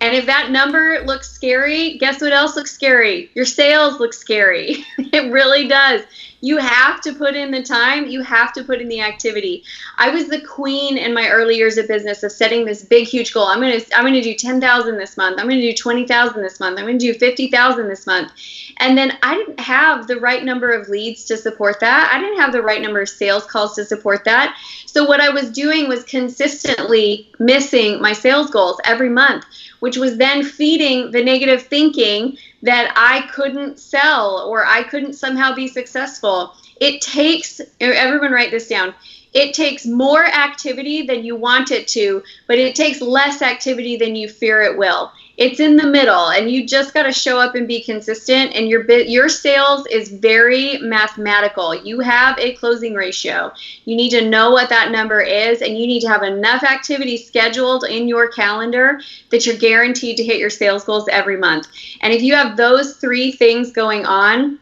And if that number looks scary, guess what else looks scary? Your sales look scary. It really does. You have to put in the time. You have to put in the activity. I was the queen in my early years of business of setting this big, huge goal. I'm gonna do 10,000 this month. I'm gonna do 20,000 this month. I'm gonna do 50,000 this month. And then I didn't have the right number of leads to support that. I didn't have the right number of sales calls to support that. So what I was doing was consistently missing my sales goals every month, which was then feeding the negative thinking that I couldn't sell or I couldn't somehow be successful. It takes, everyone write this down, it takes more activity than you want it to, but it takes less activity than you fear it will. It's in the middle, and you just got to show up and be consistent, and your sales is very mathematical. You have a closing ratio. You need to know what that number is, and you need to have enough activity scheduled in your calendar that you're guaranteed to hit your sales goals every month. And if you have those 3 things going on,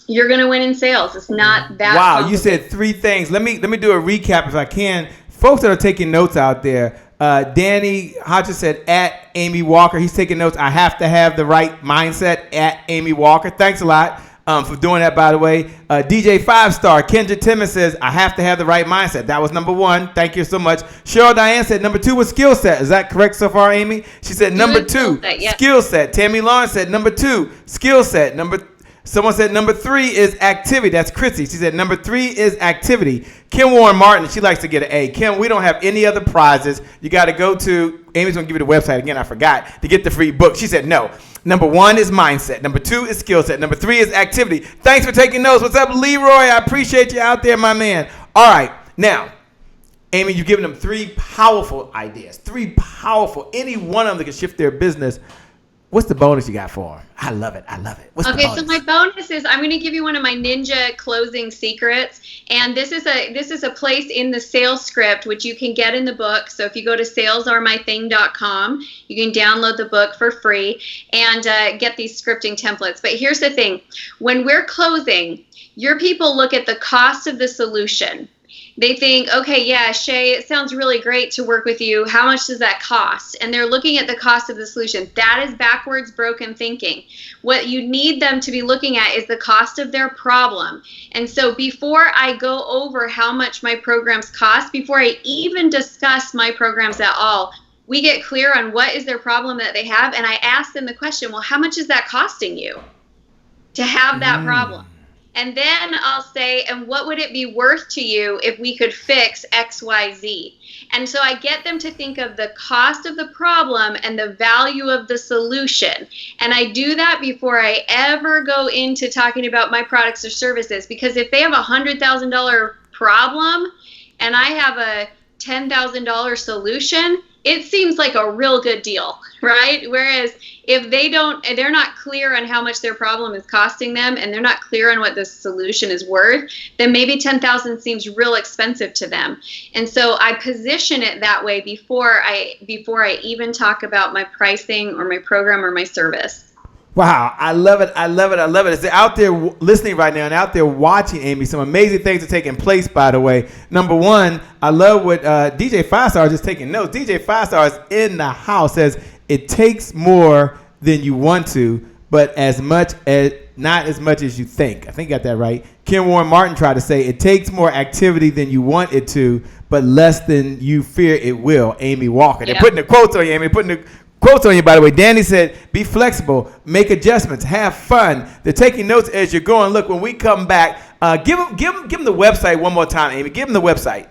you're going to win in sales. It's not that Wow, you said 3 things. Let me do a recap if I can. Folks that are taking notes out there, Danny Hodges said at Amy Walker. He's taking notes. I have to have the right mindset at Amy Walker. Thanks a lot for doing that, by the way. DJ 5-star, Kendra Timmons says, I have to have the right mindset. That was number 1. Thank you so much. Cheryl Diane said number 2 was skill set. Is that correct so far, Amy? She said number 2, skill set. Tammy Lawrence said number 2, skill set. Someone said number 3 is activity. That's Chrissy. She said number 3 is activity. Kim Warren Martin, she likes to get an A. Kim, we don't have any other prizes. You got to go to, Amy's going to give you the website again. I forgot to get the free book. She said no. Number 1 is mindset. Number 2 is skill set. Number 3 is activity. Thanks for taking notes. What's up, Leroy? I appreciate you out there, my man. All right. Now, Amy, you've given them 3 powerful ideas. 3 powerful. Any one of them that can shift their business. What's the bonus you got for them? I love it. What's the bonus? So my bonus is I'm going to give you one of my ninja closing secrets. And this is a place in the sales script, which you can get in the book. So if you go to SalesAreMyThing.com, you can download the book for free and get these scripting templates. But here's the thing. When we're closing, your people look at the cost of the solution. They think, okay, yeah, Shay, it sounds really great to work with you. How much does that cost? And they're looking at the cost of the solution. That is backwards broken thinking. What you need them to be looking at is the cost of their problem. And so before I go over how much my programs cost, before I even discuss my programs at all, we get clear on what is their problem that they have. And I ask them the question, well, how much is that costing you to have that problem? And then I'll say, and what would it be worth to you if we could fix X, Y, Z? And so I get them to think of the cost of the problem and the value of the solution. And I do that before I ever go into talking about my products or services. Because if they have a $100,000 problem and I have a $10,000 solution, it seems like a real good deal, right? Whereas if they're not clear on how much their problem is costing them and they're not clear on what the solution is worth, then maybe $10,000 seems real expensive to them. And so I position it that way before I even talk about my pricing or my program or my service. Wow, I love it. It's out there listening right now and out there watching, Amy. Some amazing things are taking place, by the way. Number 1, I love what DJ 5-star is just taking notes. DJ 5-star is in the house, says it takes more than you want to, but not as much as you think. I think I got that right. Kim Warren Martin tried to say it takes more activity than you want it to, but less than you fear it will. Amy Walker. They're putting the quotes on you, Amy. Quotes on you, by the way. Danny said, be flexible, make adjustments, have fun. They're taking notes as you're going. Look, when we come back, give them the website one more time, Amy. Give them the website.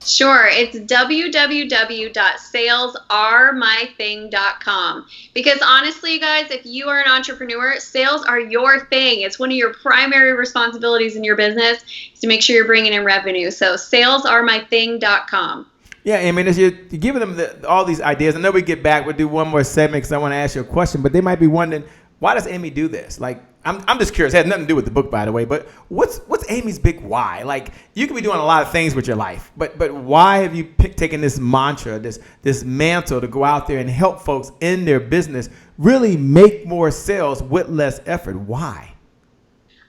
Sure. It's www.salesaremything.com. Because honestly, you guys, if you are an entrepreneur, sales are your thing. It's one of your primary responsibilities in your business is to make sure you're bringing in revenue. So salesaremything.com. Yeah, I mean, as you're giving them all these ideas, I know we get back, we'll do one more segment because I want to ask you a question, but they might be wondering, why does Amy do this? Like, I'm just curious. It has nothing to do with the book, by the way, but what's Amy's big why? Like, you could be doing a lot of things with your life, but why have you taken this mantra, this mantle to go out there and help folks in their business really make more sales with less effort? Why?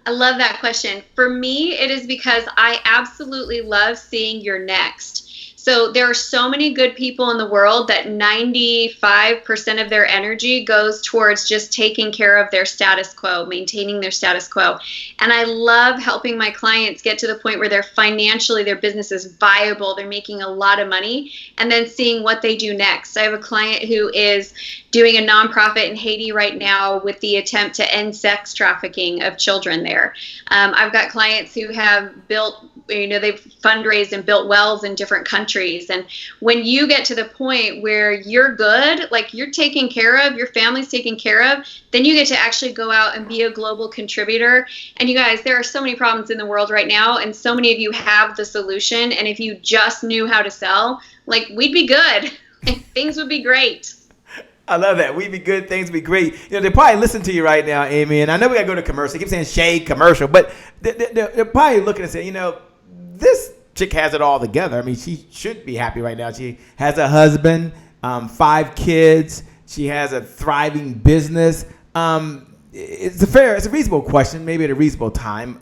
I love that question. For me, it is because I absolutely love seeing your next. So there are so many good people in the world that 95% of their energy goes towards just taking care of their status quo, maintaining their status quo. And I love helping my clients get to the point where they're financially, their business is viable, they're making a lot of money, and then seeing what they do next. I have a client who is doing a nonprofit in Haiti right now with the attempt to end sex trafficking of children there. I've got clients who have built, they've fundraised and built wells in different countries. And when you get to the point where you're good, like you're taken care of, your family's taken care of, then you get to actually go out and be a global contributor. And you guys, there are so many problems in the world right now, and so many of you have the solution. And if you just knew how to sell, like, we'd be good. Things would be great. I love that. We'd be good. Things would be great. They probably listen to you right now, Amy. And I know we got to go to commercial. They keep saying shade commercial, but they're probably looking and saying, this chick has it all together. I mean, she should be happy right now. She has a husband, 5 kids. She has a thriving business. It's a reasonable question, maybe at a reasonable time.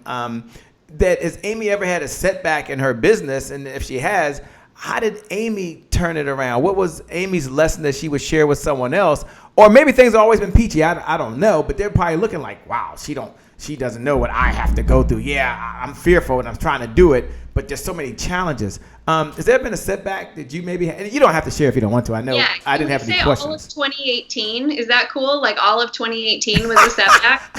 That has Amy ever had a setback in her business? And if she has, how did Amy turn it around? What was Amy's lesson that she would share with someone else? Or maybe things have always been peachy. I don't know, but they're probably looking like, wow, she doesn't know what I have to go through. Yeah, I'm fearful and I'm trying to do it, but there's so many challenges. Has there been a setback that you maybe had? And you don't have to share if you don't want to. I know I didn't have any questions. All of 2018, is that cool? Like all of 2018 was a setback?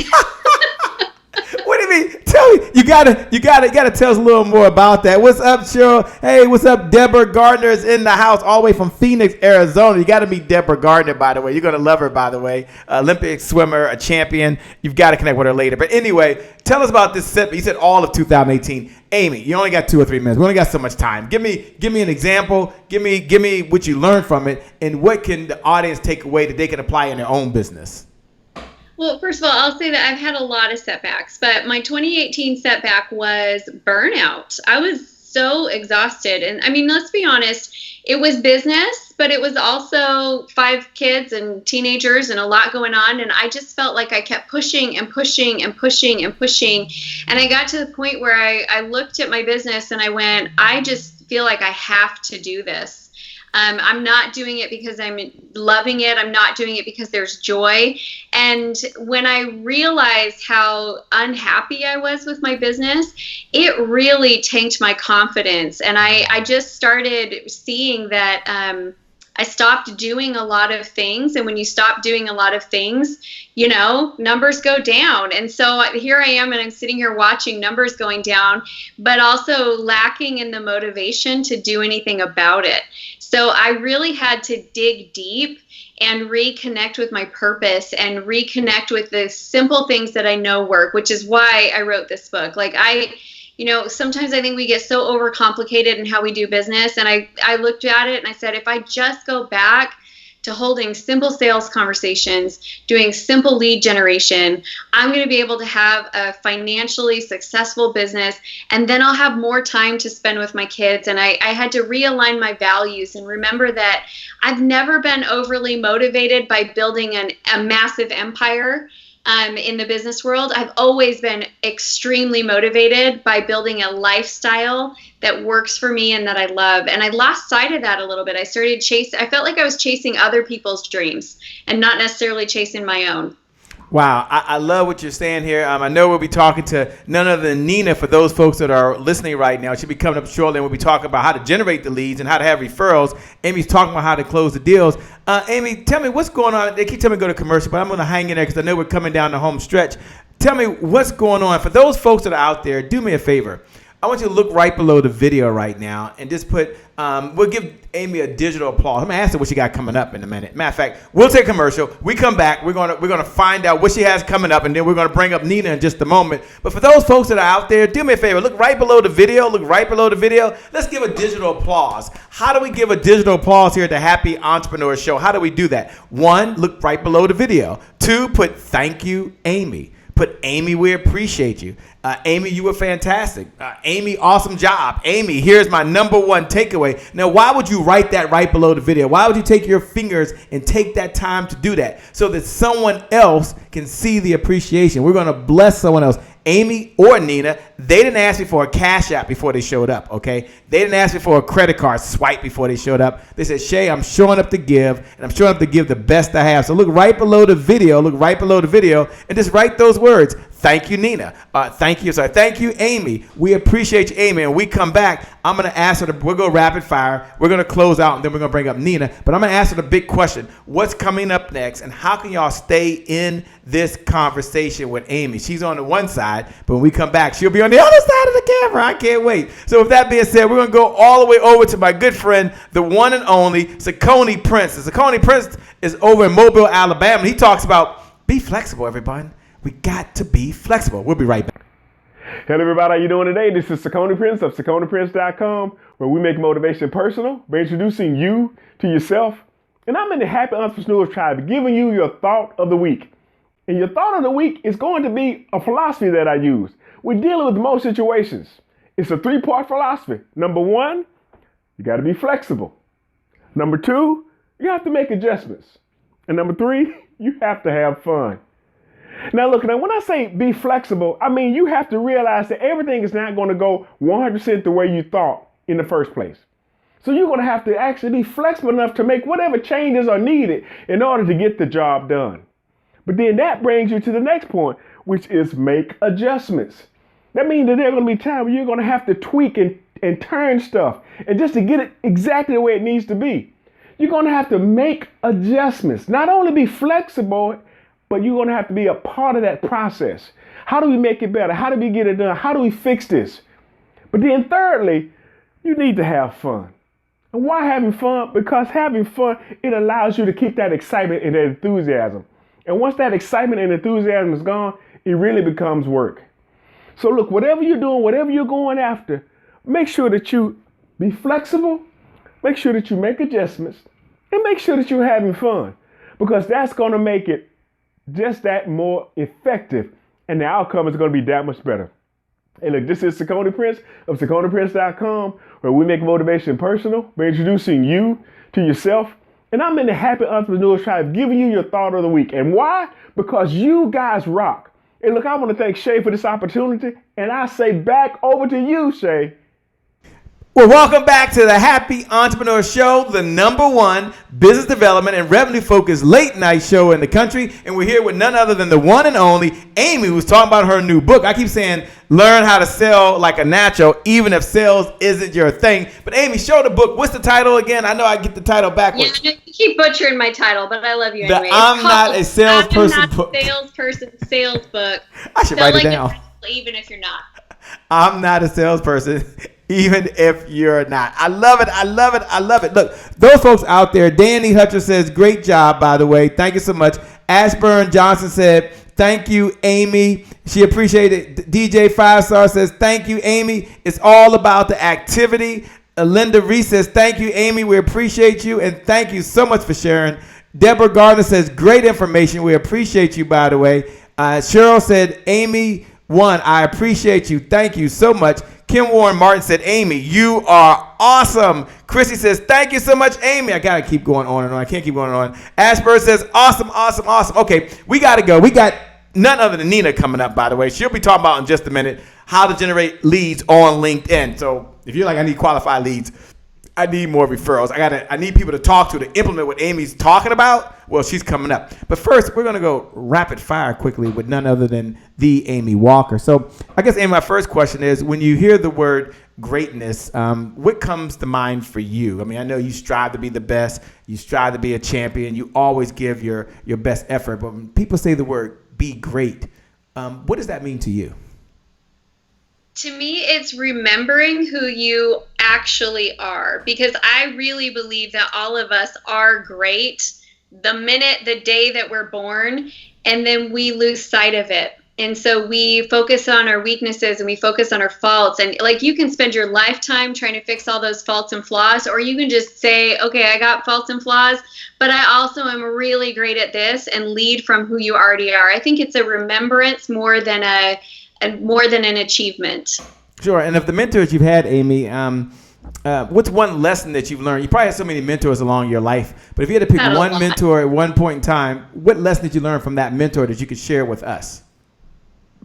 What do you mean? Tell me. You gotta tell us a little more about that. What's up, Cheryl? Hey, what's up? Deborah Gardner is in the house all the way from Phoenix, Arizona. You got to meet Deborah Gardner, by the way. You're gonna love her, by the way. Olympic swimmer, a champion. You've got to connect with her later. But anyway, tell us about this setback. You said all of 2018. Amy, you only got 2 or 3 minutes. We only got so much time. Give me an example. Give me what you learned from it, and what can the audience take away that they can apply in their own business. Well, first of all, I'll say that I've had a lot of setbacks, but my 2018 setback was burnout. I was so exhausted. And I mean, let's be honest, it was business, but it was also 5 kids and teenagers and a lot going on. And I just felt like I kept pushing and pushing and pushing and pushing. And I got to the point where I looked at my business and I went, I just feel like I have to do this. I'm not doing it because I'm loving it. I'm not doing it because there's joy. And when I realized how unhappy I was with my business, it really tanked my confidence. And I just started seeing that I stopped doing a lot of things. And when you stop doing a lot of things, numbers go down. And so here I am, and I'm sitting here watching numbers going down, but also lacking in the motivation to do anything about it. So I really had to dig deep and reconnect with my purpose and reconnect with the simple things that I know work, which is why I wrote this book. Sometimes I think we get so overcomplicated in how we do business. And I looked at it and I said, if I just go back to holding simple sales conversations, doing simple lead generation, I'm going to be able to have a financially successful business, and then I'll have more time to spend with my kids. And I had to realign my values and remember that I've never been overly motivated by building a massive empire. In the business world, I've always been extremely motivated by building a lifestyle that works for me and that I love. And I lost sight of that a little bit. I felt like I was chasing other people's dreams and not necessarily chasing my own. Wow, I love what you're saying here. I know we'll be talking to none other than Nina for those folks that are listening right now. She'll be coming up shortly, and we'll be talking about how to generate the leads and how to have referrals. Amy's talking about how to close the deals. Amy, tell me what's going on. They keep telling me to go to commercial, but I'm going to hang in there because I know we're coming down the home stretch. Tell me what's going on. For those folks that are out there, do me a favor. I want you to look right below the video right now and just put, we'll give Amy a digital applause. I'm going to ask her what she got coming up in a minute. Matter of fact, we'll take a commercial. We come back. We're going to find out what she has coming up, and then we're going to bring up Nina in just a moment. But for those folks that are out there, do me a favor. Look right below the video. Look right below the video. Let's give a digital applause. How do we give a digital applause here at the Happy Entrepreneur Show? How do we do that? 1, look right below the video. 2, put thank you, Amy. Put Amy, we appreciate you. Amy, you were fantastic. Amy, awesome job. Amy, here's my number 1 takeaway. Now, why would you write that right below the video? Why would you take your fingers and take that time to do that so that someone else can see the appreciation? We're going to bless someone else. Amy or Nina, they didn't ask me for a cash app before they showed up, okay? They didn't ask me for a credit card swipe before they showed up. They said, Shay, I'm showing up to give, and I'm showing up to give the best I have. So look right below the video, and just write those words. Thank you, Nina. Thank you, Amy. We appreciate you, Amy. And we come back, I'm going to ask her, we'll go rapid fire. We're going to close out, and then we're going to bring up Nina. But I'm going to ask her the big question. What's coming up next, and how can y'all stay in this conversation with Amy? She's on the one side, but when we come back, she'll be on the other side of the camera. I can't wait. So with that being said, we're going to go all the way over to my good friend, the one and only Sakoni Prince. And Sakoni Prince is over in Mobile, Alabama. He talks about be flexible, everybody. We got to be flexible. We'll be right back. Hello, everybody. How you doing today? This is Sakoni Prince of SakoniPrince.com, where we make motivation personal by introducing you to yourself. And I'm in the Happy Entrepreneurs Tribe, giving you your thought of the week. And your thought of the week is going to be a philosophy that I use. We're dealing with most situations. It's a 3-part philosophy. Number 1, you got to be flexible. Number 2, you have to make adjustments. And number 3, you have to have fun. Now, look, when I say be flexible, I mean you have to realize that everything is not going to go 100% the way you thought in the first place. So you're going to have to actually be flexible enough to make whatever changes are needed in order to get the job done. But then that brings you to the next point, which is make adjustments. That means that there are going to be times where you're going to have to tweak and turn stuff, and just to get it exactly the way it needs to be. You're going to have to make adjustments, not only be flexible, but you're going to have to be a part of that process. How do we make it better? How do we get it done? How do we fix this? But then thirdly, you need to have fun. And why having fun? Because having fun, it allows you to keep that excitement and that enthusiasm. And once that excitement and enthusiasm is gone, it really becomes work. So look, whatever you're doing, whatever you're going after, make sure that you be flexible, make sure that you make adjustments, and make sure that you're having fun. Because that's going to make it just that more effective, and the outcome is going to be that much better. Hey, look, this is Sakoni Prince of SakoniPrince.com, where we make motivation personal by introducing you to yourself. And I'm in the Happy Entrepreneurs Tribe, giving you your thought of the week. And why? Because you guys rock. And look, I want to thank Shay for this opportunity, and I say back over to you, Shay. Well, welcome back to the Happy Entrepreneur Show, the #1 business development and revenue focused late night show in the country. And we're here with none other than the one and only Amy, who's talking about her new book. I keep saying, learn how to sell like a nacho, even if sales isn't your thing. But Amy, show the book. What's the title again? I know I get the title backwards. Yeah, you keep butchering my title, but I love you anyway. I'm not a salesperson book. Salesperson sales book. I should write it down. Even if you're not. I'm not a salesperson. Even if you're not. I love it. I love it. I love it. Look, those folks out there, Danny Hutcher says, great job, by the way. Thank you so much. Ashburn Johnson said, thank you, Amy. She appreciated it. DJ 5-star says, thank you, Amy. It's all about the activity. Linda Reese says, thank you, Amy. We appreciate you. And thank you so much for sharing. Deborah Gardner says, great information. We appreciate you, by the way. Cheryl said, Amy, I appreciate you. Thank you so much. Kim Warren Martin said, Amy, you are awesome. Chrissy says, thank you so much, Amy. I got to keep going on and on. I can't keep going on. Ashburn says, awesome, awesome, awesome. Okay, we got to go. We got none other than Nina coming up, by the way. She'll be talking about in just a minute how to generate leads on LinkedIn. So if you're like, I need qualified leads, I need more referrals. I need people to talk to implement what Amy's talking about. Well, she's coming up. But first, we're going to go rapid fire quickly with none other than the Amy Walker. So I guess, Amy, my first question is, when you hear the word greatness, what comes to mind for you? I mean, I know you strive to be the best. You strive to be a champion. You always give your best effort. But when people say the word be great, what does that mean to you? To me, it's remembering who you actually are, because I really believe that all of us are great the day that we're born, and then we lose sight of it. And so we focus on our weaknesses and we focus on our faults. And like, you can spend your lifetime trying to fix all those faults and flaws, or you can just say, okay, I got faults and flaws, but I also am really great at this, and lead from who you already are. I think it's a remembrance more than an achievement. Sure. And of the mentors you've had, Amy, what's one lesson that you've learned? You probably had so many mentors along your life, but if you had to pick one mentor at one point in time, what lesson did you learn from that mentor that you could share with us?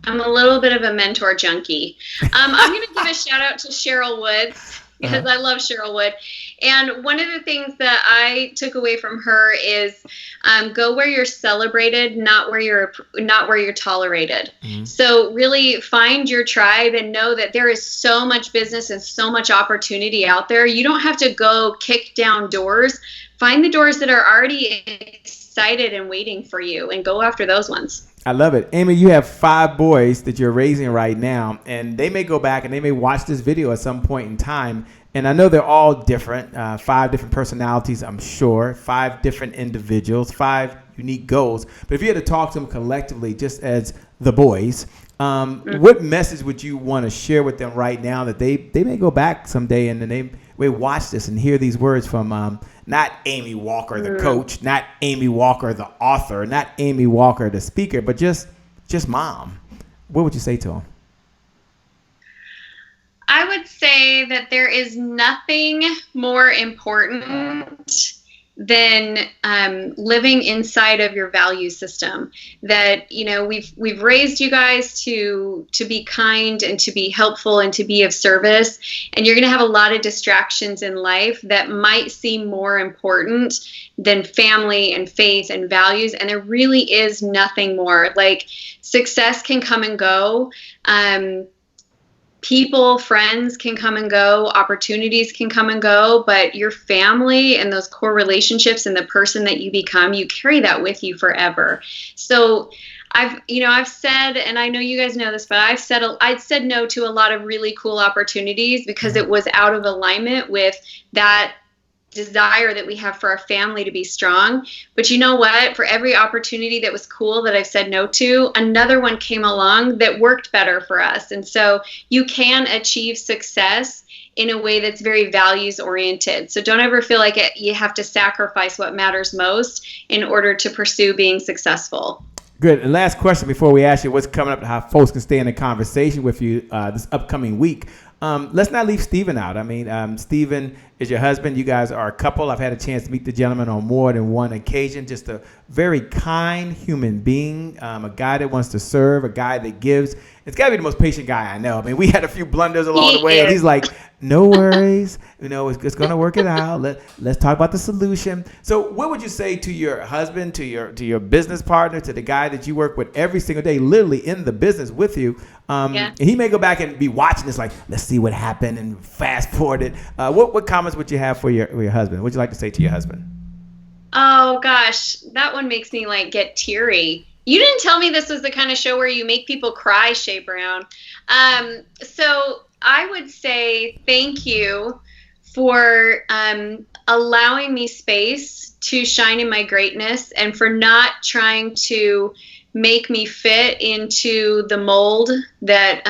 I'm a little bit of a mentor junkie. I'm going to give a shout out to Cheryl Woods because I love Cheryl Wood. And one of the things that I took away from her is go where you're celebrated, not where you're tolerated. Mm-hmm. So really find your tribe and know that there is so much business and so much opportunity out there. You don't have to go kick down doors. Find the doors that are already excited and waiting for you and go after those ones. I love it. Amy, you have 5 boys that you're raising right now, and they may go back and they may watch this video at some point in time. And I know they're all different, 5 different personalities, I'm sure, 5 different individuals, 5 unique goals. But if you had to talk to them collectively, just as the boys, what message would you want to share with them right now that they may go back someday and then they may watch this and hear these words from not Amy Walker, the coach, not Amy Walker, the author, not Amy Walker, the speaker, but just mom? What would you say to them? I would say that there is nothing more important than living inside of your value system. That, you know, we've raised you guys to be kind and to be helpful and to be of service, and you're going to have a lot of distractions in life that might seem more important than family and faith and values, and there really is nothing more. Like, success can come and go. People, friends can come and go, opportunities can come and go, but your family and those core relationships and the person that you become, you carry that with you forever. So I've said, and I know you guys know this, but I'd said no to a lot of really cool opportunities because it was out of alignment with that desire that we have for our family to be strong. But you know what? For every opportunity that was cool that I've said no to, another one came along that worked better for us. And so you can achieve success in a way that's very values oriented. So don't ever feel like you have to sacrifice what matters most in order to pursue being successful. Good. And last question before we ask you what's coming up, how folks can stay in a conversation with you this upcoming week. Let's not leave Stephen out. I mean, Stephen is your husband. You guys are a couple. I've had a chance to meet the gentleman on more than one occasion. Just a very kind human being, a guy that wants to serve, a guy that gives. It's got to be the most patient guy I know. I mean, we had a few blunders along the way, and he's like, no worries. You know, it's going to work it out. Let's talk about the solution. So what would you say to your husband, to your business partner, to the guy that you work with every single day, literally in the business with you? And he may go back and be watching this like, let's see what happened and fast forward it. What comments would you have for your husband? What would you like to say to your husband? Oh, gosh, that one makes me like get teary. You didn't tell me this was the kind of show where you make people cry, Shea Brown. So I would say thank you for allowing me space to shine in my greatness and for not trying to make me fit into the mold that,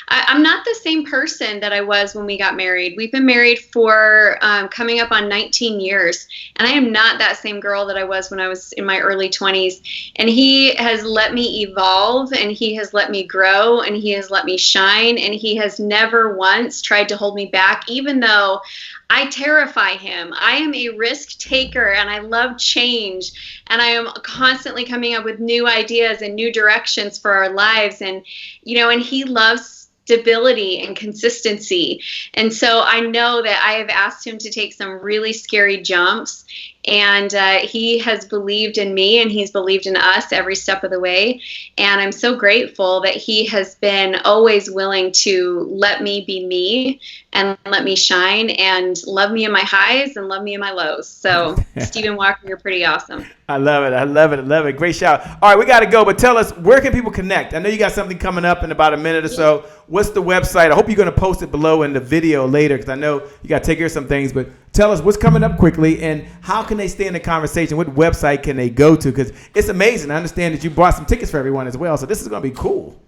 I'm not the same person that I was when we got married. We've been married for coming up on 19 years, and I am not that same girl that I was when I was in my early 20s. And he has let me evolve, and he has let me grow, and he has let me shine, and he has never once tried to hold me back, even though I terrify him. I am a risk taker, and I love change, and I am constantly coming up with new ideas and new directions for our lives. And, and he loves stability and consistency. And so I know that I have asked him to take some really scary jumps, and he has believed in me, and he's believed in us every step of the way. And I'm so grateful that he has been always willing to let me be me and let me shine and love me in my highs and love me in my lows. So Stephen Walker, you're pretty awesome. I love it. I love it. I love it. Great shout. All right, we got to go, but tell us, where can people connect? I know you got something coming up in about a minute or so. What's the website? I hope you're going to post it below in the video later, because I know you got to take care of some things, but tell us what's coming up quickly and how can they stay in the conversation? What website can they go to? Because it's amazing. I understand that you bought some tickets for everyone as well, so this is going to be cool.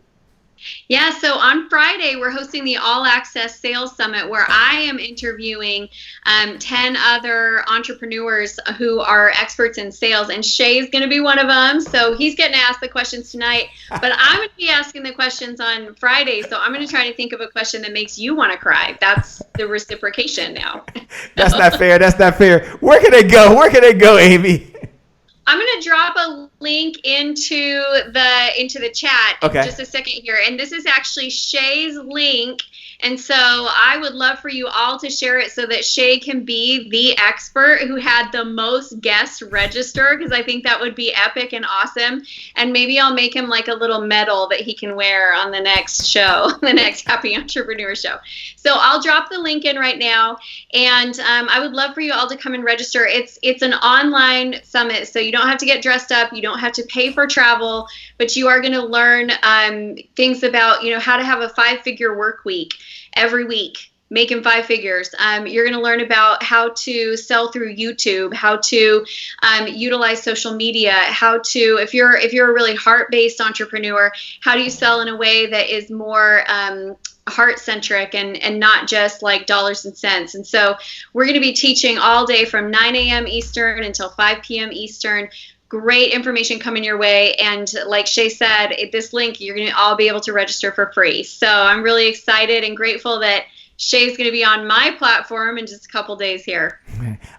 Yeah, so on Friday, we're hosting the All Access Sales Summit, where I am interviewing 10 other entrepreneurs who are experts in sales, and Shay's going to be one of them. So he's getting to ask the questions tonight, but I'm going to be asking the questions on Friday. So I'm going to try to think of a question that makes you want to cry. That's the reciprocation now. That's not fair. That's not fair. Where can they go? Where can they go, Amy? I'm going to drop a link into the chat in just a second here. And this is actually Shay's link. And so I would love for you all to share it so that Shay can be the expert who had the most guests register, because I think that would be epic and awesome. And maybe I'll make him like a little medal that he can wear on the next show, the next Happy Entrepreneur Show. So I'll drop the link in right now. And I would love for you all to come and register. It's an online summit, so you don't have to get dressed up. You don't have to pay for travel, but you are going to learn things about, how to have a 5-figure work week every week, making 5 figures. You're going to learn about how to sell through YouTube, how to utilize social media, how to, if you're a really heart-based entrepreneur, how do you sell in a way that is more heart-centric and not just like dollars and cents. And so we're going to be teaching all day from 9 a.m. Eastern until 5 p.m. Eastern. Great information coming your way. And like Shay said, at this link, you're going to all be able to register for free. So I'm really excited and grateful that Shay's going to be on my platform in just a couple days here.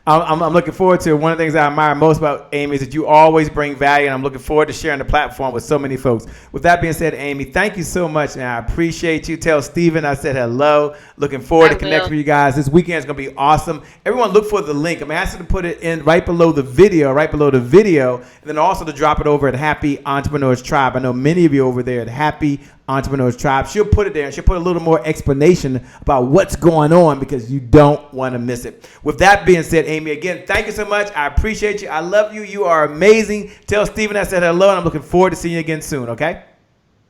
I'm looking forward to it. One of the things I admire most about Amy is that you always bring value, and I'm looking forward to sharing the platform with so many folks. With that being said, Amy, thank you so much, and I appreciate you. Tell Steven I said hello. Looking forward to connecting with you guys. This weekend is going to be awesome. Everyone look for the link. I'm asking to put it in right below the video, and then also to drop it over at Happy Entrepreneurs Tribe. I know many of you over there at Happy Entrepreneurs Tribe. She'll put it there, and she'll put a little more explanation about what's going on, because you don't want to miss it. With that being said, Amy, again, thank you so much. I appreciate you. I love you. You are amazing. Tell Steven I said hello, and I'm looking forward to seeing you again soon, okay?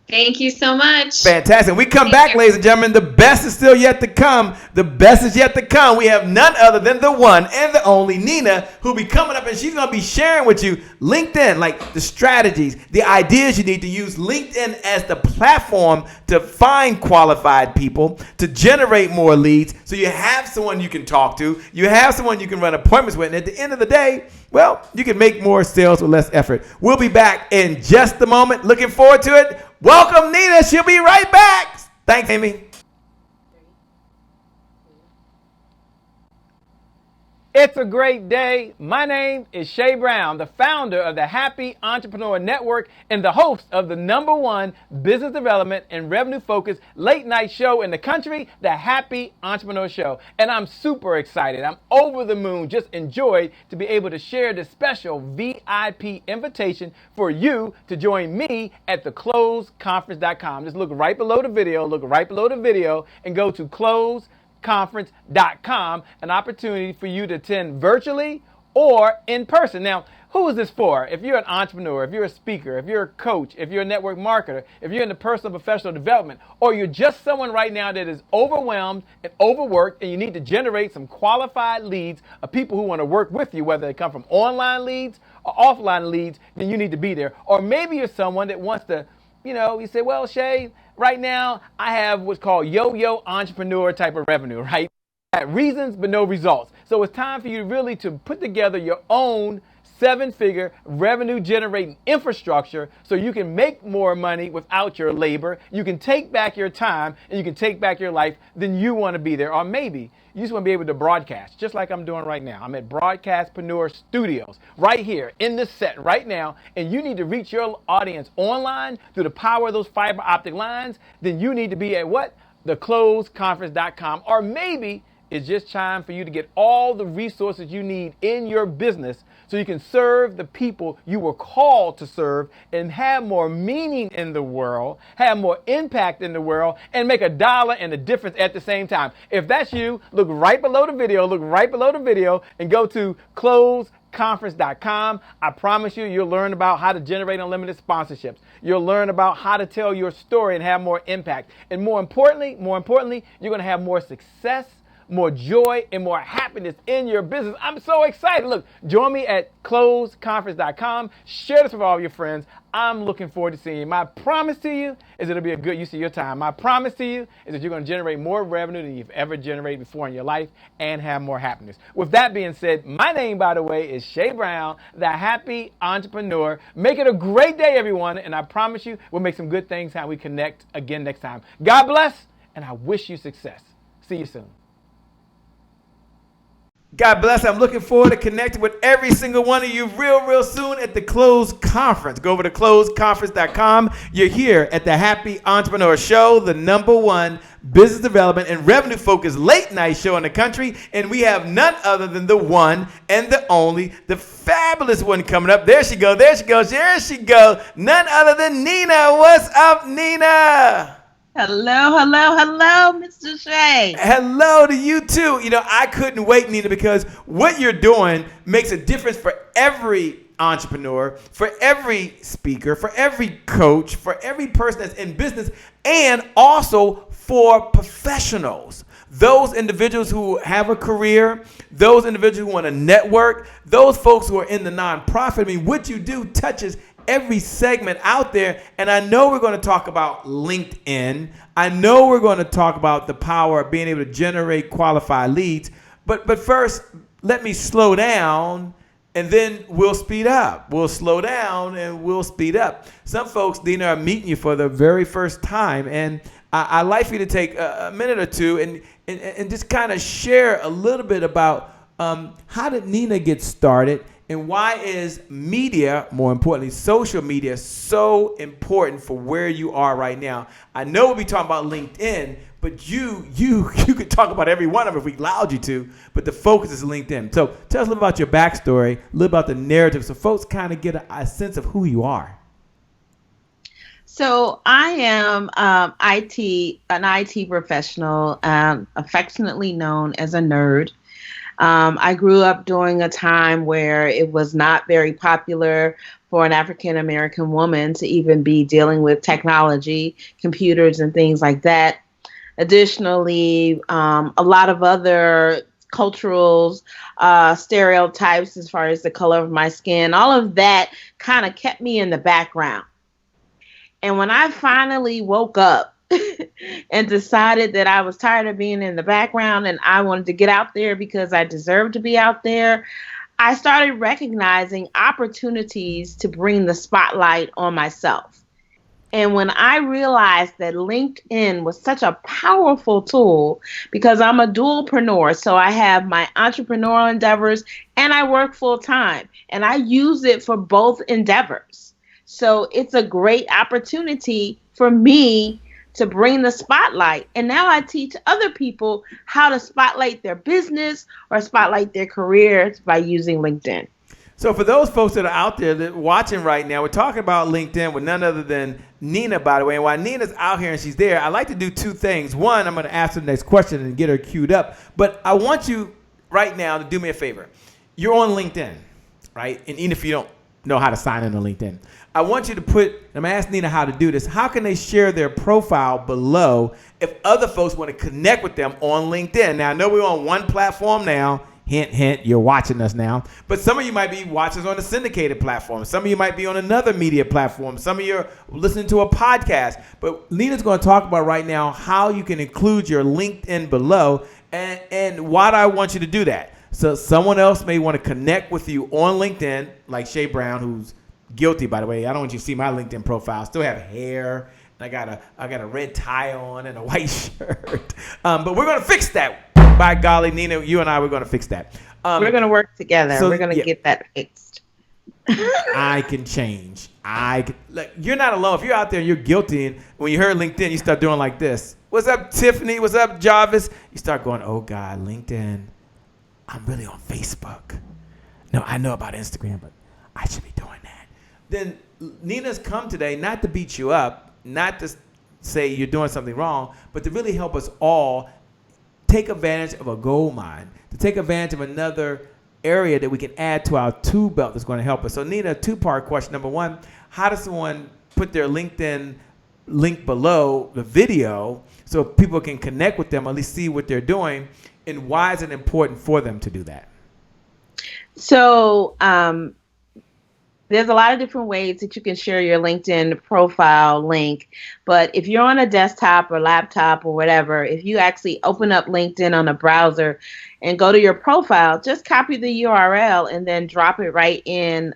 Thank you so much. Fantastic. We come back, ladies and gentlemen. The best is still yet to come. The best is yet to come. We have none other than the one and the only Nina, who'll be coming up, and she's going to be sharing with you LinkedIn, like the strategies, the ideas you need to use LinkedIn as the platform to find qualified people, to generate more leads, so you have someone you can talk to, you have someone you can run appointments with, and at the end of the day, well, you can make more sales with less effort. We'll be back in just a moment. Looking forward to it. Welcome, Nina. She'll be right back. Thanks, Amy. It's a great day. My name is Shay Brown, the founder of the Happy Entrepreneur Network and the host of the #1 business development and revenue focused late night show in the country, the Happy Entrepreneur Show. And I'm super excited. I'm over the moon. Just enjoyed to be able to share this special VIP invitation for you to join me at thecloseconference.com. Just look right below the video, and go to closeconference.com, an opportunity for you to attend virtually or in person. Now, who is this for? If you're an entrepreneur, if you're a speaker, if you're a coach, if you're a network marketer, if you're in the personal professional development, or you're just someone right now that is overwhelmed and overworked and you need to generate some qualified leads of people who want to work with you, whether they come from online leads or offline leads, then you need to be there. Or maybe you're someone that wants to, you say, well, Shay, right now I have what's called yo-yo entrepreneur type of revenue, right? Reasons but no results. So it's time for you really to put together your own 7-figure revenue generating infrastructure so you can make more money without your labor. You can take back your time and you can take back your life. Then you want to be there. Or maybe you just want to be able to broadcast just like I'm doing right now. I'm at Broadcastpreneur Studios right here in this set right now, and you need to reach your audience online through the power of those fiber optic lines. Then you need to be at what? Thecloseconference.com. Or maybe it's just time for you to get all the resources you need in your business so you can serve the people you were called to serve and have more meaning in the world, have more impact in the world, and make $1 and a difference at the same time. If that's you, look right below the video, and go to closeconference.com. I promise you'll learn about how to generate unlimited sponsorships. You'll learn about how to tell your story and have more impact. And more importantly, you're going to have more success, more joy, and more happiness in your business. I'm so excited. Look, join me at closeconference.com. Share this with all your friends. I'm looking forward to seeing you. My promise to you is it'll be a good use of your time. My promise to you is that you're going to generate more revenue than you've ever generated before in your life and have more happiness. With that being said, my name, by the way, is Shay Brown, the Happy Entrepreneur. Make it a great day, everyone, and I promise you we'll make some good things how we connect again next time. God bless, and I wish you success. See you soon. God bless. I'm looking forward to connecting with every single one of you real soon at the Close Conference. Go over to closeconference.com. You're here at the Happy Entrepreneur Show, the #1 business development and revenue focused late night show in the country. And we have none other than the one and the only, the fabulous one coming up. There she goes. None other than Nina. What's up, Nina? Hello, Mr. Shay. Hello to you too. You know, I couldn't wait, Nina, because what you're doing makes a difference for every entrepreneur, for every speaker, for every coach, for every person that's in business, and also for professionals. Those individuals who have a career, those individuals who want to network, those folks who are in the nonprofit. I mean, what you do touches every segment out there. And I know we're going to talk about LinkedIn. I know we're going to talk about the power of being able to generate qualified leads. But first, let me slow down and then we'll speed up. We'll slow down and we'll speed up. Some folks, Nina, are meeting you for the very first time. And I'd like for you to take a minute or two and just kind of share a little bit about how did Nina get started? And why is media, more importantly, social media, so important for where you are right now? I know we'll be talking about LinkedIn, but you could talk about every one of them if we allowed you to, but the focus is LinkedIn. So tell us a little about your backstory, a little about the narrative, so folks kind of get a sense of who you are. So I am an IT professional, affectionately known as a nerd. I grew up during a time where it was not very popular for an African American woman to even be dealing with technology, computers, and things like that. Additionally, a lot of other cultural stereotypes as far as the color of my skin, all of that kind of kept me in the background. And when I finally woke up and decided that I was tired of being in the background and I wanted to get out there because I deserved to be out there, I started recognizing opportunities to bring the spotlight on myself. And when I realized that LinkedIn was such a powerful tool, because I'm a dualpreneur, so I have my entrepreneurial endeavors and I work full time, and I use it for both endeavors. So it's a great opportunity for me to bring the spotlight. And now I teach other people how to spotlight their business or spotlight their careers by using LinkedIn. So for those folks that are out there that watching right now, we're talking about LinkedIn with none other than Nina, by the way. And while Nina's out here and she's there, I like to do two things. One, I'm going to ask her the next question and get her queued up. But I want you right now to do me a favor. You're on LinkedIn, right? And even if you don't know how to sign in on LinkedIn, I want you to I'm going to ask Nina how to do this. How can they share their profile below if other folks want to connect with them on LinkedIn? Now, I know we're on one platform now. Hint, hint, you're watching us now. But some of you might be watching us on a syndicated platform. Some of you might be on another media platform. Some of you are listening to a podcast. But Nina's going to talk about right now how you can include your LinkedIn below and why do I want you to do that. So someone else may want to connect with you on LinkedIn, like Shay Brown, who's guilty, by the way. I don't want you to see my LinkedIn profile. I still have hair. I got a red tie on and a white shirt. But we're going to fix that. By golly, Nina, you and I, we're going to fix that. We're going to work together. So, we're going to get that fixed. I can change. Look, you're not alone. If you're out there and you're guilty, and when you heard LinkedIn, you start doing like this. What's up, Tiffany? What's up, Jarvis? You start going, oh, God, LinkedIn. I'm really on Facebook. No, I know about Instagram, but I should be doing that. Then Nina's come today not to beat you up, not to say you're doing something wrong, but to really help us all take advantage of a gold mine, to take advantage of another area that we can add to our tool belt that's going to help us. So, Nina, two-part question. Number one, how does someone put their LinkedIn link below the video so people can connect with them, or at least see what they're doing, and why is it important for them to do that? So, there's a lot of different ways that you can share your LinkedIn profile link. But if you're on a desktop or laptop or whatever, if you actually open up LinkedIn on a browser and go to your profile, just copy the URL and then drop it right in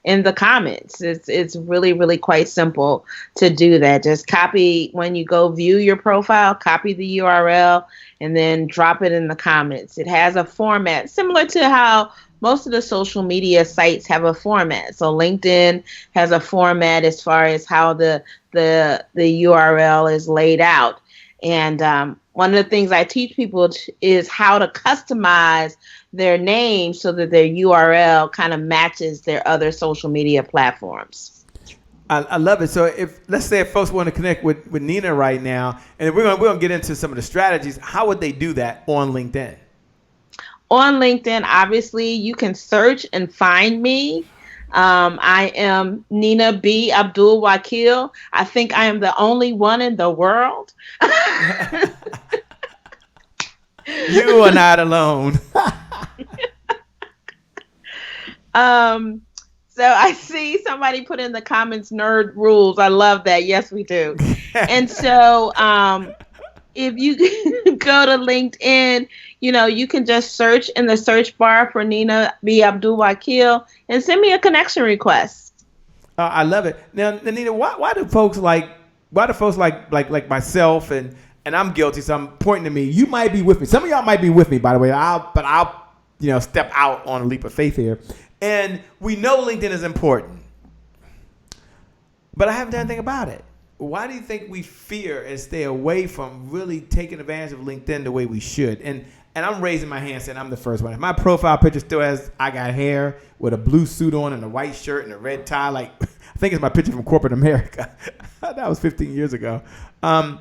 in the comments. It's really, really quite simple to do that. Just copy, when you go view your profile, copy the URL and then drop it in the comments. It has a format similar to how most of the social media sites have a format. So LinkedIn has a format as far as how the URL is laid out. And one of the things I teach people is how to customize their name so that their URL kind of matches their other social media platforms. I love it. So let's say if folks want to connect with Nina right now, and we're gonna get into some of the strategies, how would they do that on LinkedIn? On LinkedIn, obviously, you can search and find me. I am Nina B. Abdul Wakil. I think I am the only one in the world. You are not alone. So I see somebody put in the comments, nerd rules. I love that. Yes, we do. And so if you go to LinkedIn, you can just search in the search bar for Nina B. Abdul Wakil and send me a connection request. I love it. Now, Nina, why do folks like myself and I'm guilty, so I'm pointing to me. You might be with me. Some of y'all might be with me, by the way. I'll step out on a leap of faith here. And we know LinkedIn is important, but I haven't done anything about it. Why do you think we fear and stay away from really taking advantage of LinkedIn the way we should? And I'm raising my hand saying I'm the first one. If my profile picture still has I got hair with a blue suit on and a white shirt and a red tie, like I think it's my picture from corporate America. That was 15 years ago. Why?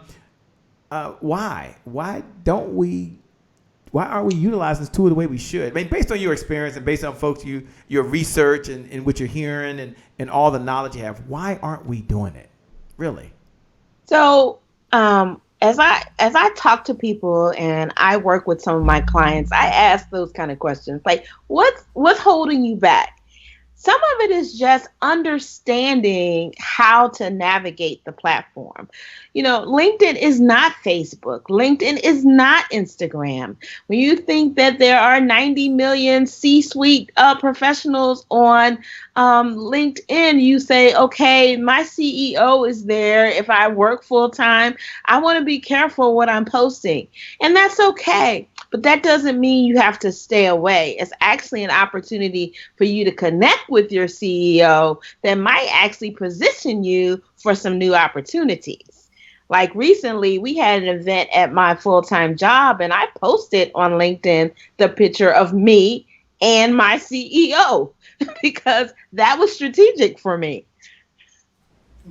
Why aren't we utilizing this tool the way we should? I mean, based on your experience and based on folks, your research and what you're hearing and all the knowledge you have, why aren't we doing it? Really? So, as I talk to people and I work with some of my clients, I ask those kind of questions like, what's holding you back? Some of it is just understanding how to navigate the platform. LinkedIn is not Facebook. LinkedIn is not Instagram. When you think that there are 90 million C-suite professionals on LinkedIn, you say, okay, my CEO is there. If I work full time, I want to be careful what I'm posting. And that's okay. But that doesn't mean you have to stay away. It's actually an opportunity for you to connect with your CEO that might actually position you for some new opportunities. Like recently, we had an event at my full-time job, and I posted on LinkedIn the picture of me and my CEO because that was strategic for me.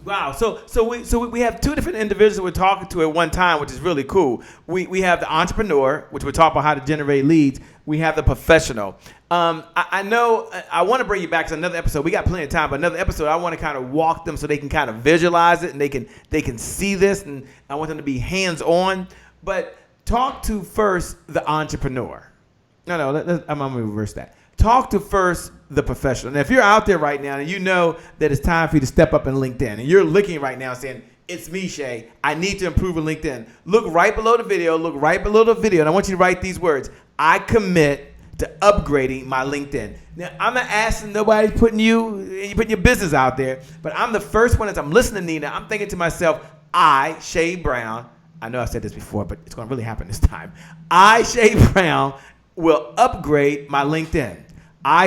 Wow. So we have two different individuals we're talking to at one time, which is really cool. We have the entrepreneur, which we're talking about how to generate leads. We have the professional. I know I want to bring you back to another episode. We got plenty of time, but another episode, I want to kind of walk them so they can kind of visualize it and they can see this, and I want them to be hands-on. But talk to first the entrepreneur. No, I'm going to reverse that. Talk to first the professional. Now, if you're out there right now and you know that it's time for you to step up in LinkedIn and you're looking right now saying, it's me, Shay, I need to improve in LinkedIn. Look right below the video, and I want you to write these words. I commit to upgrading my LinkedIn. Now, I'm not asking nobody putting your business out there, but I'm the first one as I'm listening to Nina, I'm thinking to myself, Shay Brown, I know I said this before, but it's going to really happen this time. Shay Brown will upgrade my LinkedIn.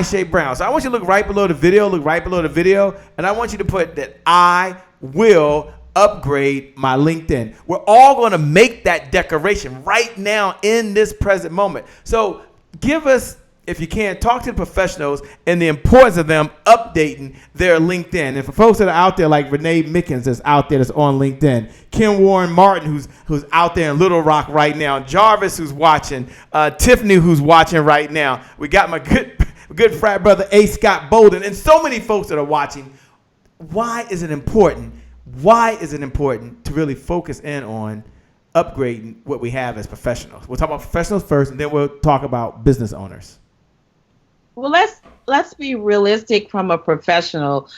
Shay Brown. So I want you to look right below the video, and I want you to put that I will upgrade my LinkedIn. We're all going to make that declaration right now in this present moment. So give us, if you can, talk to the professionals and the importance of them updating their LinkedIn. And for folks that are out there like Renee Mickens that's out there that's on LinkedIn, Kim Warren Martin who's out there in Little Rock right now, Jarvis who's watching, Tiffany who's watching right now. We got my good frat brother A. Scott Bolden and so many folks that are watching. Why is it important? To really focus in on upgrading what we have as professionals? We'll talk about professionals first, and then we'll talk about business owners. Well, let's be realistic from a professional.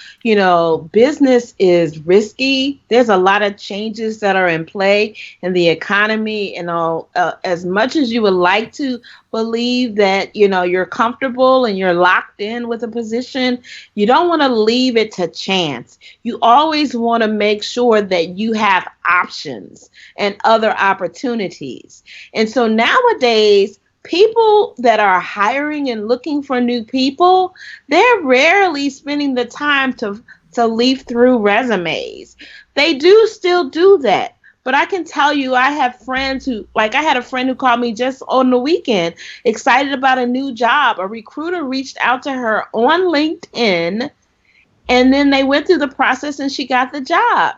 Business is risky. There's a lot of changes that are in play in the economy and all. As much as you would like to believe that, you're comfortable and you're locked in with a position, you don't want to leave it to chance. You always want to make sure that you have options and other opportunities. And so nowadays, people that are hiring and looking for new people, they're rarely spending the time to leaf through resumes. They do still do that. But I can tell you, I have friends I had a friend who called me just on the weekend, excited about a new job. A recruiter reached out to her on LinkedIn, and then they went through the process and she got the job.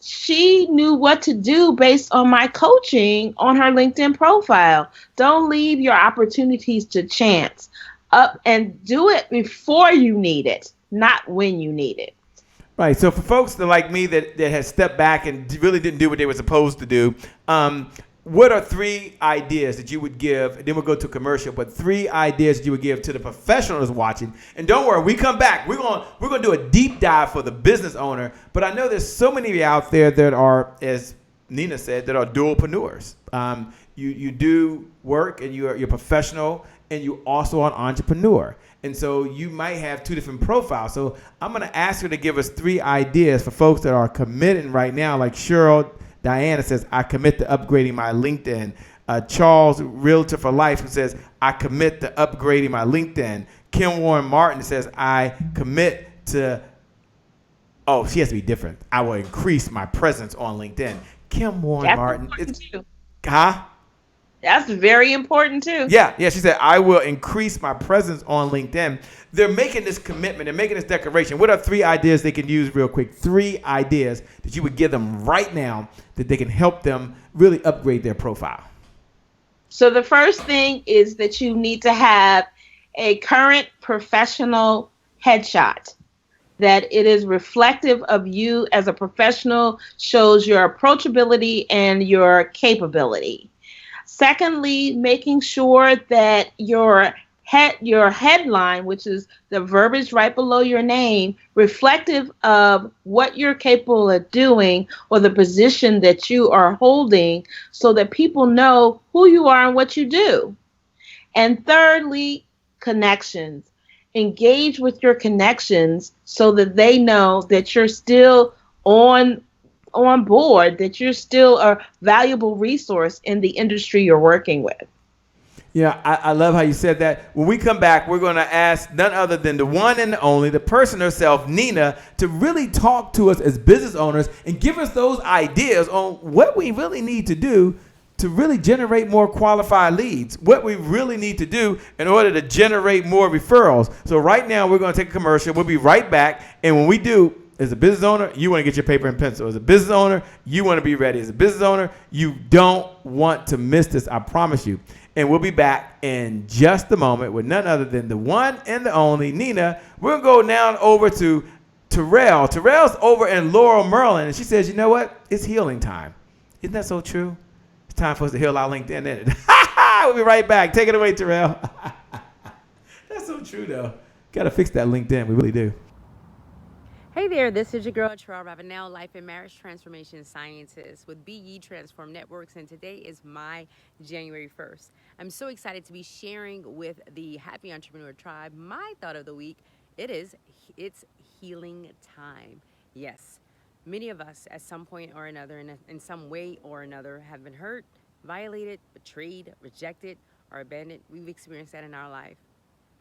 She knew what to do based on my coaching on her LinkedIn profile. Don't leave your opportunities to chance. Up and do it before you need it, not when you need it. Right. So for folks that like me that has stepped back and really didn't do what they were supposed to do, what are 3 ideas that you would give? And then we'll go to commercial, but 3 ideas that you would give to the professionals watching. And don't worry, we come back. We're gonna do a deep dive for the business owner. But I know there's so many of you out there that are, as Nina said, that are dualpreneurs. You do work and you're professional and you also are an entrepreneur. And so you might have 2 different profiles. So I'm going to ask her to give us 3 ideas for folks that are committing right now. Like Cheryl Diana says, I commit to upgrading my LinkedIn. Charles, Realtor for Life, who says, I commit to upgrading my LinkedIn. Kim Warren Martin says, I commit to, she has to be different. I will increase my presence on LinkedIn. Kim Warren Martin. That's very important too. Yeah. She said, I will increase my presence on LinkedIn. They're making this commitment. They're making this declaration. What are 3 ideas they can use real quick? 3 ideas that you would give them right now that they can help them really upgrade their profile. So the first thing is that you need to have a current professional headshot. That it is reflective of you as a professional, shows your approachability and your capability. Secondly, making sure that your headline, which is the verbiage right below your name, reflective of what you're capable of doing or the position that you are holding so that people know who you are and what you do. And thirdly, connections. Engage with your connections so that they know that you're still on board, that you're still a valuable resource in the industry you're working with. Yeah, I love how you said that. When we come back, we're going to ask none other than the one and the only, the person herself, Nina, to really talk to us as business owners and give us those ideas on what we really need to do to really generate more qualified leads, what we really need to do in order to generate more referrals. So right now, we're going to take a commercial. We'll be right back. And when we do, as a business owner, you want to get your paper and pencil. As a business owner, you want to be ready. As a business owner, you don't want to miss this, I promise you. And we'll be back in just a moment with none other than the one and the only Nina. We'll go down over to Terrell. Terrell's over in Laurel, Maryland, and she says, you know what? It's healing time. Isn't that so true? It's time for us to heal our LinkedIn, isn't it? We'll be right back. Take it away, Terrell. That's so true, though. Got to fix that LinkedIn. We really do. Hey there, this is your girl, Terrell Ravenel, Life and Marriage Transformation Scientist with BE Transform Networks, and today is my January 1st. I'm so excited to be sharing with the Happy Entrepreneur Tribe my thought of the week. It's healing time. Yes, many of us at some point or another, in some way or another, have been hurt, violated, betrayed, rejected, or abandoned. We've experienced that in our life.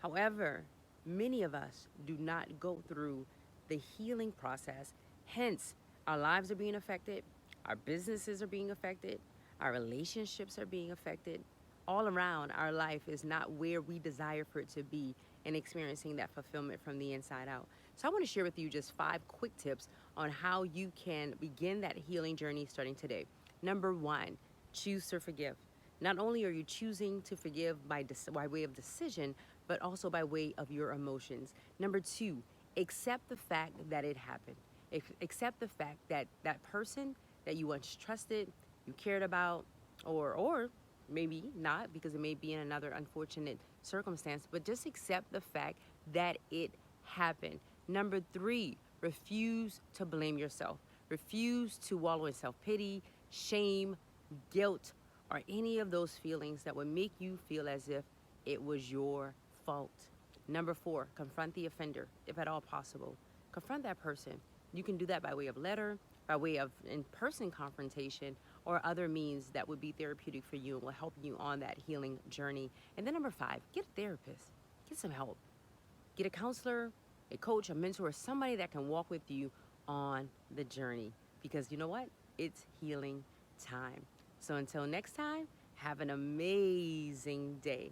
However, many of us do not go through the healing process. Hence, our lives are being affected, our businesses are being affected, our relationships are being affected. All around, our life is not where we desire for it to be and experiencing that fulfillment from the inside out. So I want to share with you just 5 quick tips on how you can begin that healing journey starting today. Number 1, choose to forgive. Not only are you choosing to forgive by way of decision, but also by way of your emotions. Number 2, accept the fact that it happened. Accept the fact that that person that you once trusted, you cared about, or maybe not, because it may be in another unfortunate circumstance, but just accept the fact that it happened. Number 3, refuse to blame yourself. Refuse to wallow in self-pity, shame, guilt, or any of those feelings that would make you feel as if it was your fault. Number 4, confront the offender, if at all possible. Confront that person. You can do that by way of letter, by way of in-person confrontation, or other means that would be therapeutic for you and will help you on that healing journey. And then number 5, get a therapist. Get some help. Get a counselor, a coach, a mentor, somebody that can walk with you on the journey. Because you know what? It's healing time. So until next time, have an amazing day.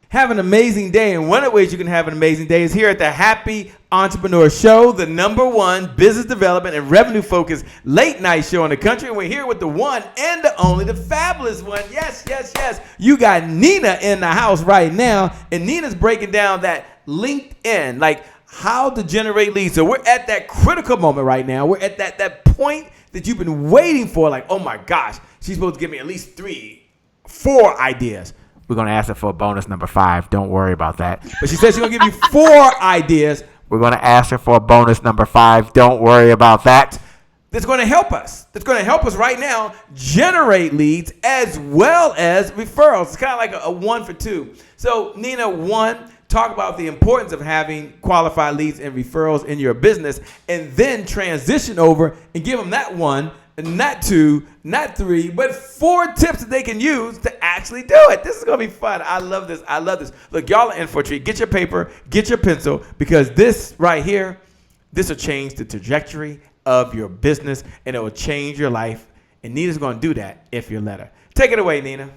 Have an amazing day, and one of the ways you can have an amazing day is here at the Happy Entrepreneur Show, the #1 business development and revenue focused late night show in the country. And we're here with the one and the only, the fabulous one. Yes, yes, yes. You got Nina in the house right now, and Nina's breaking down that LinkedIn, like how to generate leads. So we're at that critical moment right now. We're at that point that you've been waiting for, like, oh my gosh, she's supposed to give me at least 3, 4 ideas. We're going to ask her for a bonus number 5. Don't worry about that. But she says she's going to give you 4 ideas. We're going to ask her for a bonus number 5. Don't worry about that. That's going to help us. That's going to help us right now generate leads as well as referrals. It's kind of like a 1 for 2. So, Nina, 1, talk about the importance of having qualified leads and referrals in your business, and then transition over and give them that 1, not 2, not 3, but 4 tips that they can use to actually do it. This is going to be fun. I love this. I love this. Look, y'all are in for a treat. Get your paper, get your pencil, because this right here, this will change the trajectory of your business, and it will change your life. And Nina's going to do that if you let her. Take it away, Nina.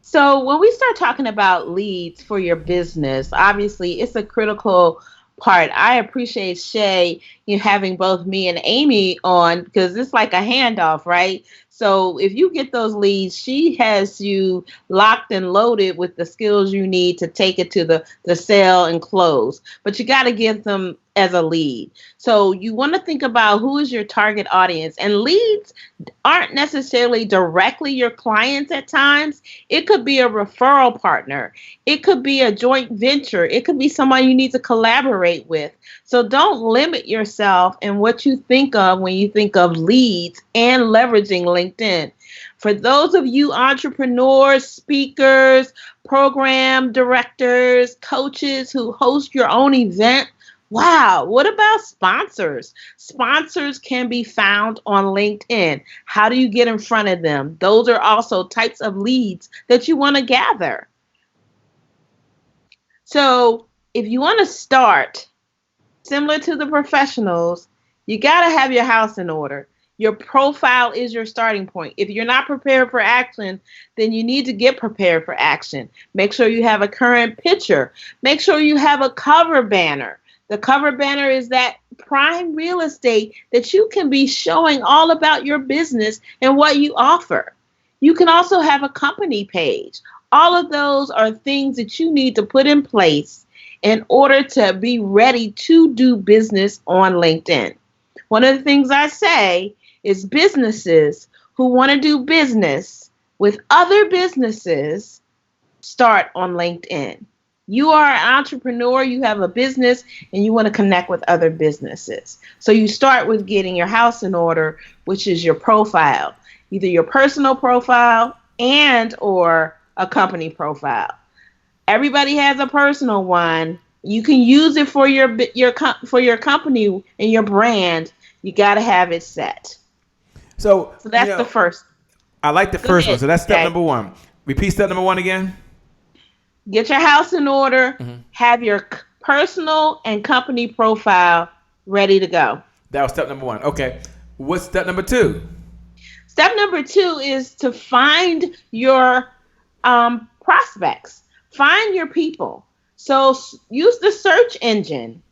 So when we start talking about leads for your business, obviously it's a critical part. I appreciate Shay, having both me and Amy on, because it's like a handoff, right? So if you get those leads, she has you locked and loaded with the skills you need to take it to the sale and close. But you got to give them as a lead. So you want to think about who is your target audience. And leads aren't necessarily directly your clients at times. It could be a referral partner. It could be a joint venture. It could be someone you need to collaborate with. So don't limit yourself in what you think of when you think of leads and leveraging LinkedIn. For those of you entrepreneurs, speakers, program directors, coaches who host your own event, wow, what about sponsors? Sponsors can be found on LinkedIn. How do you get in front of them? Those are also types of leads that you want to gather. So if you want to start similar to the professionals, you got to have your house in order. Your profile is your starting point. If you're not prepared for action, then you need to get prepared for action. Make sure you have a current picture. Make sure you have a cover banner. The cover banner is that prime real estate that you can be showing all about your business and what you offer. You can also have a company page. All of those are things that you need to put in place in order to be ready to do business on LinkedIn. One of the things I say is businesses who want to do business with other businesses start on LinkedIn. You are an entrepreneur, you have a business, and you want to connect with other businesses. So you start with getting your house in order, which is your profile, either your personal profile and or a company profile. Everybody has a personal one. You can use it for your company and your brand. You got to have it set. So that's the first. I like the first one. So that's step number 1. Repeat step number 1 again. Get your house in order. Have your personal and company profile ready to go. That was step number 1. Okay. What's step number 2? Step number 2 is to find your prospects. Find your people. So use the search engine.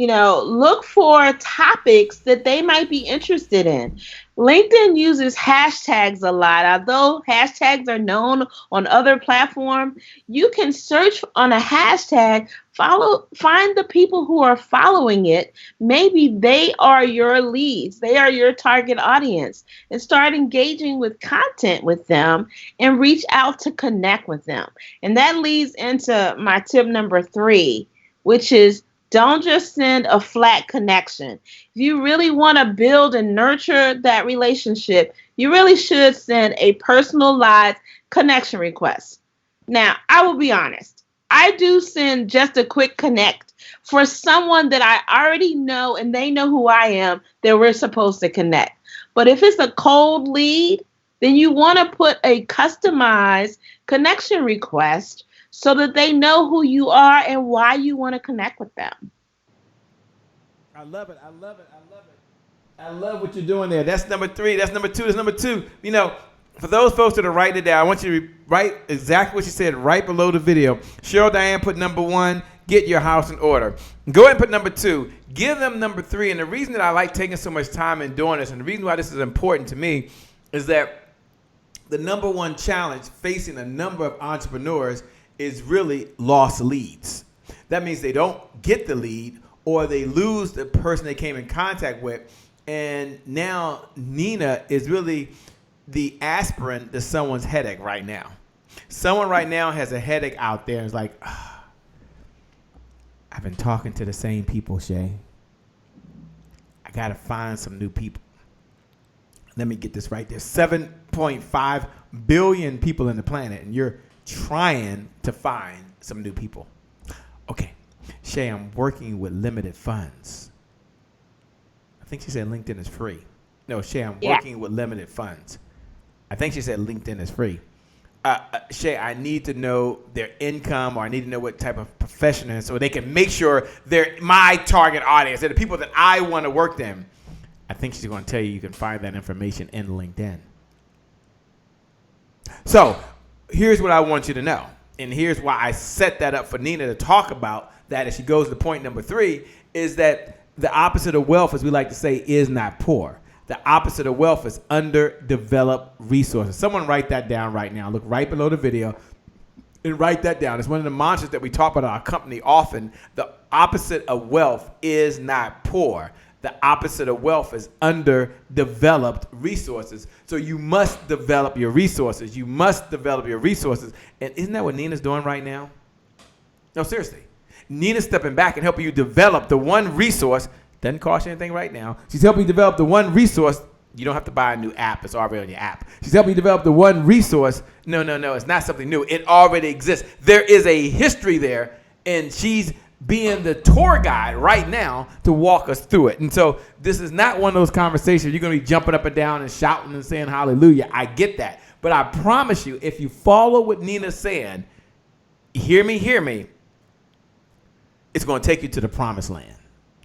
look for topics that they might be interested in. LinkedIn uses hashtags a lot. Although hashtags are known on other platforms, you can search on a hashtag, find the people who are following it. Maybe they are your leads, they are your target audience, and start engaging with content with them and reach out to connect with them. And that leads into my tip number 3, which is don't just send a flat connection. If you really want to build and nurture that relationship, you really should send a personalized connection request. Now, I will be honest. I do send just a quick connect for someone that I already know and they know who I am, that we're supposed to connect. But if it's a cold lead, then you want to put a customized connection request so that they know who you are and why you want to connect with them. I love it. I love it. I love it. I love what you're doing there. That's number 3. That's number 2. That's number 2. For those folks that are writing it down, I want you to write exactly what you said right below the video. Cheryl Diane put number 1, get your house in order. Go ahead and put number 2. Give them number 3. And the reason that I like taking so much time in doing this, and the reason why this is important to me, is that the number 1 challenge facing a number of entrepreneurs is really lost leads. That means they don't get the lead, or they lose the person they came in contact with. And now Nina is really the aspirin to someone's headache right now. Someone right now has a headache out there and is like, I've been talking to the same people, Shay. I got to find some new people. Let me get this right. There's 7.5 billion people in the planet, and you're trying to find some new people. Okay, Shay, I'm working with limited funds. I think she said LinkedIn is free. No, Shay, I'm working with limited funds. I think she said LinkedIn is free. Shay, I need to know their income, or I need to know what type of profession it is so they can make sure they're my target audience. They're the people that I want to work them. I think she's going to tell you can find that information in LinkedIn. So here's what I want you to know. And here's why I set that up for Nina to talk about that as she goes to point number 3, is that the opposite of wealth, as we like to say, is not poor. The opposite of wealth is underdeveloped resources. Someone write that down right now. Look right below the video and write that down. It's one of the mantras that we talk about at our company often. The opposite of wealth is not poor. The opposite of wealth is underdeveloped resources. So you must develop your resources. You must develop your resources. And isn't that what Nina's doing right now? No, seriously. Nina's stepping back and helping you develop the one resource. Doesn't cost you anything right now. She's helping you develop the one resource. You don't have to buy a new app. It's already on your app. She's helping you develop the one resource. No. It's not something new. It already exists. There is a history there, and she's being the tour guide right now to walk us through it. And so this is not one of those conversations you're going to be jumping up and down and shouting and saying hallelujah. I get that. But I promise you, if you follow what Nina's saying, hear me, it's going to take you to the promised land.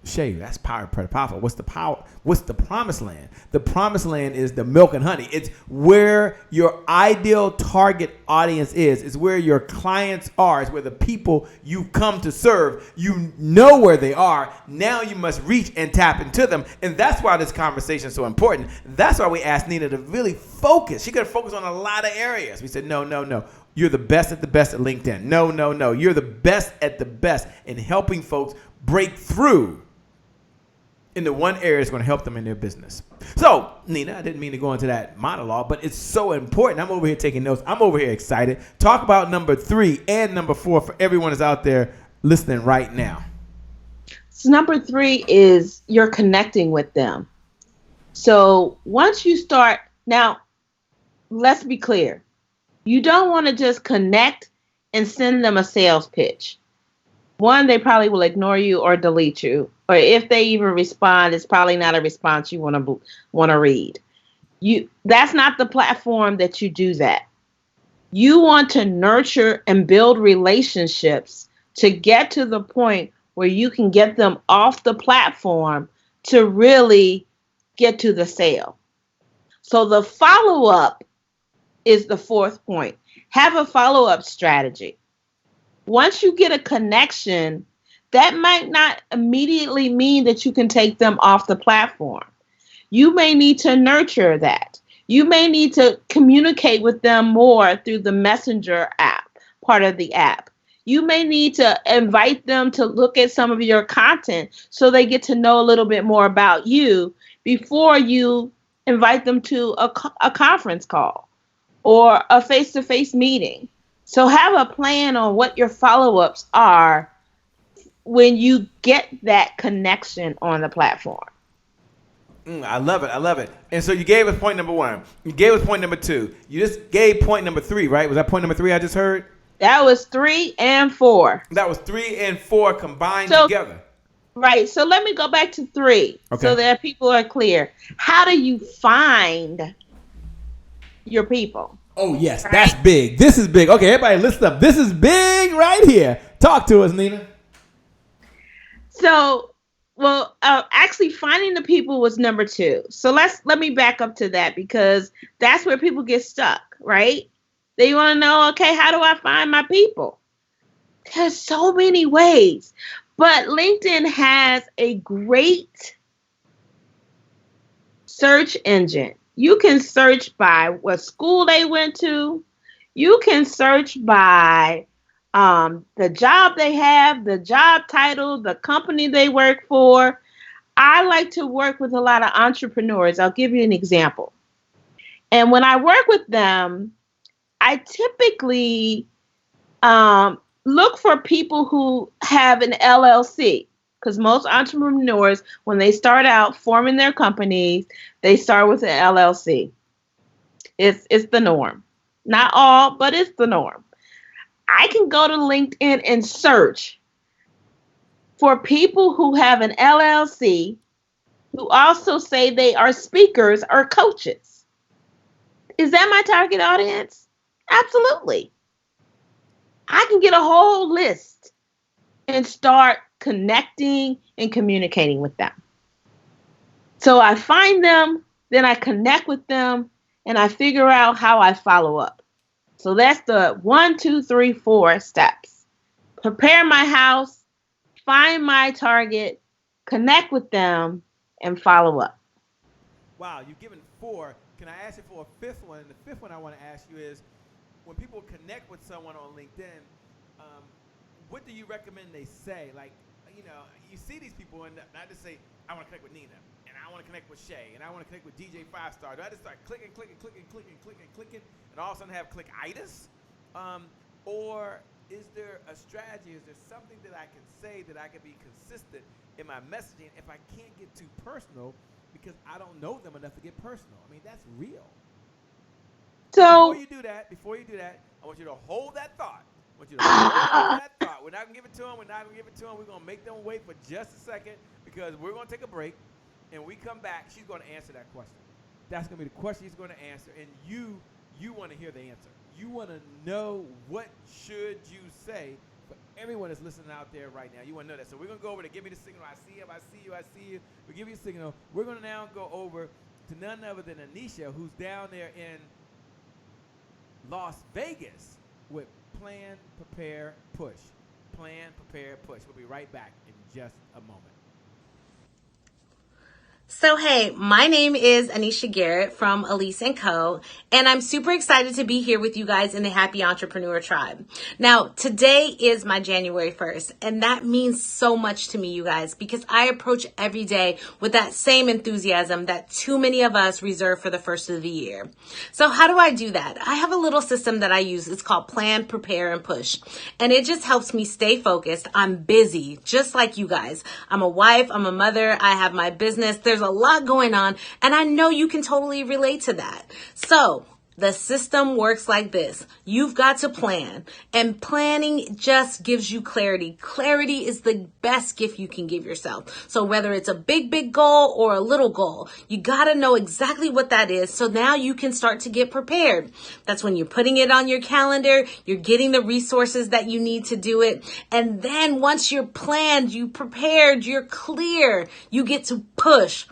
Shay, that's pretty powerful. What's the power? What's the promised land? The promised land is the milk and honey. It's where your ideal target audience is. It's where your clients are. It's where the people you come to serve. You know where they are. Now you must reach and tap into them. And that's why this conversation is so important. That's why we asked Nina to really focus. She could have focused on a lot of areas. We said, no. You're the best at LinkedIn. No. You're the best at the best in helping folks break through in the one area is going to help them in their business. So, Nina, I didn't mean to go into that monologue, but it's so important. I'm over here taking notes. I'm over here excited. Talk about number 3 and number 4 for everyone that's out there listening right now. So number 3 is you're connecting with them. So once you start, now let's be clear. You don't want to just connect and send them a sales pitch. One, they probably will ignore you or delete you. Or if they even respond, it's probably not a response you want to read. That's not the platform that you do that. You want to nurture and build relationships to get to the point where you can get them off the platform to really get to the sale. So the follow-up is the 4th point. Have a follow-up strategy. Once you get a connection, that might not immediately mean that you can take them off the platform. You may need to nurture that. You may need to communicate with them more through the Messenger app, part of the app. You may need to invite them to look at some of your content so they get to know a little bit more about you before you invite them to a conference call or a face-to-face meeting. So have a plan on what your follow-ups are when you get that connection on the platform. I love it. I love it. And so you gave us point number 1. You gave us point number 2. You just gave point number 3, right? Was that point number 3 I just heard? That was 3 and 4. That was 3 and 4 combined together. Right. So let me go back to 3 so that people are clear. How do you find your people? Oh, yes. Right? That's big. This is big. Okay, everybody listen up. This is big right here. Talk to us, Nina. So, actually finding the people was number 2. So let me back up to that because that's where people get stuck, right? They want to know, okay, how do I find my people? There's so many ways, but LinkedIn has a great search engine. You can search by what school they went to. You can search by the job they have, the job title, the company they work for. I like to work with a lot of entrepreneurs. I'll give you an example. And when I work with them, I typically look for people who have an LLC, because most entrepreneurs, when they start out forming their companies, they start with an LLC. It's the norm. Not all, but it's the norm. I can go to LinkedIn and search for people who have an LLC who also say they are speakers or coaches. Is that my target audience? Absolutely. I can get a whole list and start connecting and communicating with them. So I find them, then I connect with them, and I figure out how I follow up. So that's the 1, 2, 3, 4 steps. Prepare my house, find my target, connect with them, and follow up. Wow, you've given 4. Can I ask you for a 5th one? And the 5th one I want to ask you is, when people connect with someone on LinkedIn, what do you recommend they say? Like, you see these people, and I just say, I want to connect with Nina, and I want to connect with Shay, and I want to connect with DJ 5-Star. Do I just start clicking, and all of a sudden have click-itis? Or is there a strategy? Is there something that I can say that I can be consistent in my messaging if I can't get too personal because I don't know them enough to get personal? I mean, that's real. So before you do that, I want you to hold that thought. We're not going to give it to them. We're going to make them wait for just a second because we're going to take a break. And we come back, she's going to answer that question. That's going to be the question she's going to answer. And you want to hear the answer. You want to know what should you say for everyone that's listening out there right now. You want to know that. So we're going to go over to give me the signal. I see you. We give you a signal. We're going to now go over to none other than Anisha, who's down there in Las Vegas with Plan, Prepare, Push. Plan, Prepare, Push. We'll be right back in just a moment. So, hey, my name is Anisha Garrett from Elise & Co., and I'm super excited to be here with you guys in the Happy Entrepreneur Tribe. Now, today is my January 1st, and that means so much to me, you guys, because I approach every day with that same enthusiasm that too many of us reserve for the first of the year. So how do I do that? I have a little system that I use. It's called Plan, Prepare, and Push, and it just helps me stay focused. I'm busy, just like you guys. I'm a wife, I'm a mother, I have my business. There's a lot going on, and I know you can totally relate to that. So the system works like this. You've got to plan, and planning just gives you clarity. Clarity is the best gift you can give yourself. So whether it's a big goal or a little goal, you got to know exactly what that is. So now you can start to get prepared. That's when you're putting it on your calendar. You're getting the resources that you need to do it. And then once you're planned, you prepared, you're clear, you get to push,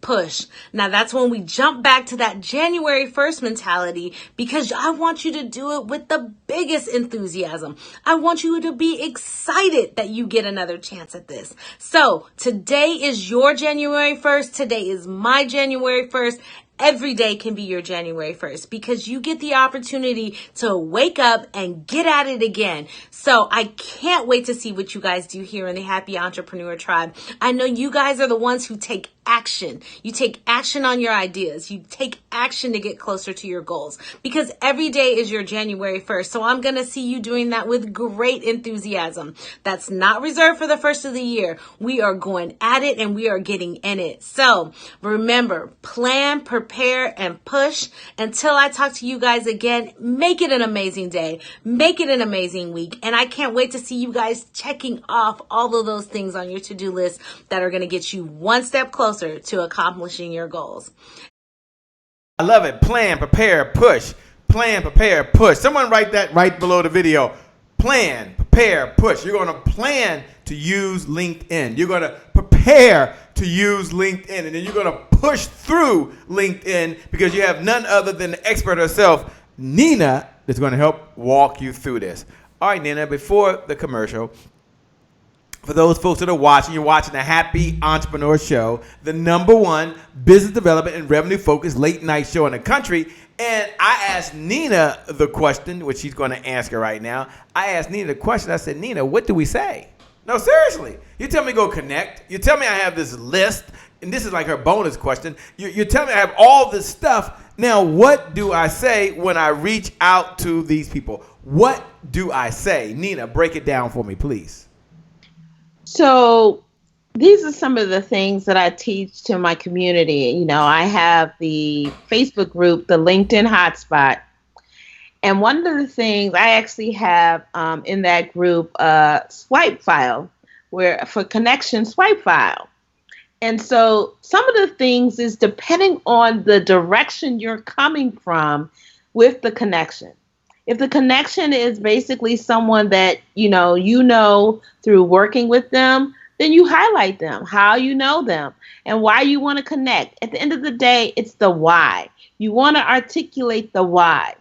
push. Now that's when we jump back to that January 1st mentality, because I want you to do it with the biggest enthusiasm. I want you to be excited that you get another chance at this. So today is your January 1st. Today is my January 1st. Every day can be your January 1st, because you get the opportunity to wake up and get at it again. So I can't wait to see what you guys do here in the Happy Entrepreneur Tribe. I know you guys are the ones who take action. You take action on your ideas. You take action to get closer to your goals, because every day is your January 1st. So I'm going to see you doing that with great enthusiasm. That's not reserved for the first of the year. We are going at it and we are getting in it. So remember, plan, prepare, and push. Until I talk to you guys again, make it an amazing day. Make it an amazing week. And I can't wait to see you guys checking off all of those things on your to-do list that are going to get you one step closer to accomplishing your goals. I love it. Plan, prepare, push. Plan, prepare, push. Someone write that right below the video. Plan, prepare, push. You're going to plan to use LinkedIn. You're going to prepare to use LinkedIn. And then you're going to push through LinkedIn, because you have none other than the expert herself, Nina, that's going to help walk you through this. All right, Nina, before the commercial, for those folks that are watching, you're watching the Happy Entrepreneur Show, the #1 business development and revenue focused late night show in the country. And I asked Nina the question, which she's going to answer right now. I asked Nina the question. I said, Nina, what do we say? No, seriously. You tell me go connect. You tell me I have this list. And this is like her bonus question. You tell me I have all this stuff. Now, what do I say when I reach out to these people? What do I say? Nina, break it down for me, please. So these are some of the things that I teach to my community. You know, I have the Facebook group, the LinkedIn Hotspot. And one of the things I actually have in that group, swipe file, where for connection swipe file. And so some of the things is depending on the direction you're coming from with the connection. If the connection is basically someone that, you know through working with them, then you highlight them, how you know them, and why you want to connect. At the end of the day, it's the why. You want to articulate the why.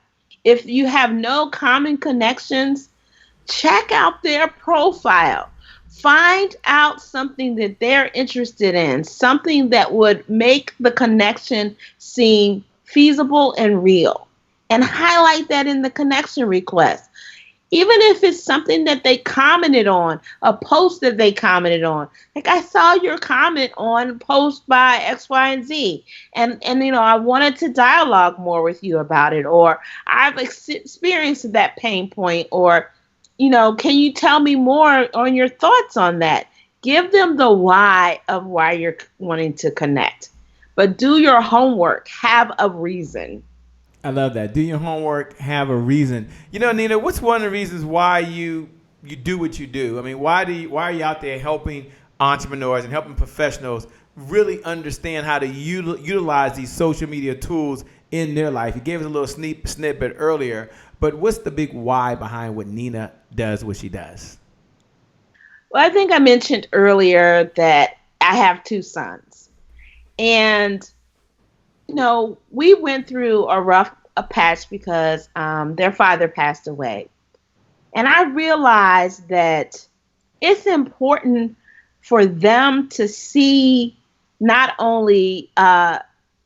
If you have no common connections, check out their profile. Find out something that they're interested in, something that would make the connection seem feasible and real. And highlight that in the connection request. Even if it's something that they commented on, a post that they commented on. Like, I saw your comment on a post by X, Y, and Z. And I wanted to dialogue more with you about it. Or I've experienced that pain point. Or, can you tell me more on your thoughts on that? Give them the why of why you're wanting to connect. But do your homework. Have a reason. I love that. Do your homework, have a reason. Nina, what's one of the reasons why you do what you do? I mean, why are you out there helping entrepreneurs and helping professionals really understand how to utilize these social media tools in their life? You gave us a little snippet earlier, but what's the big why behind what Nina does what she does? Well, I think I mentioned earlier that I have 2 sons. And we went through a rough patch because their father passed away. And I realized that it's important for them to see not only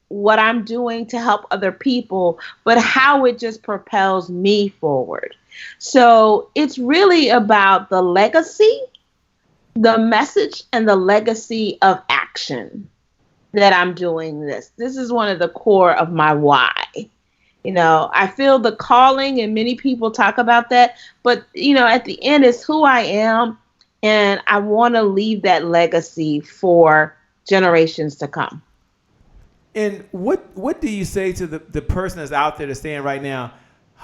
what I'm doing to help other people, but how it just propels me forward. So it's really about the legacy, the message, and the legacy of action that I'm doing this. This is one of the core of my why. I feel the calling, and many people talk about that, but at the end it's who I am, and I want to leave that legacy for generations to come. And what do you say to the person that's out there that's saying right now,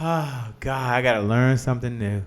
oh God, I got to learn something new.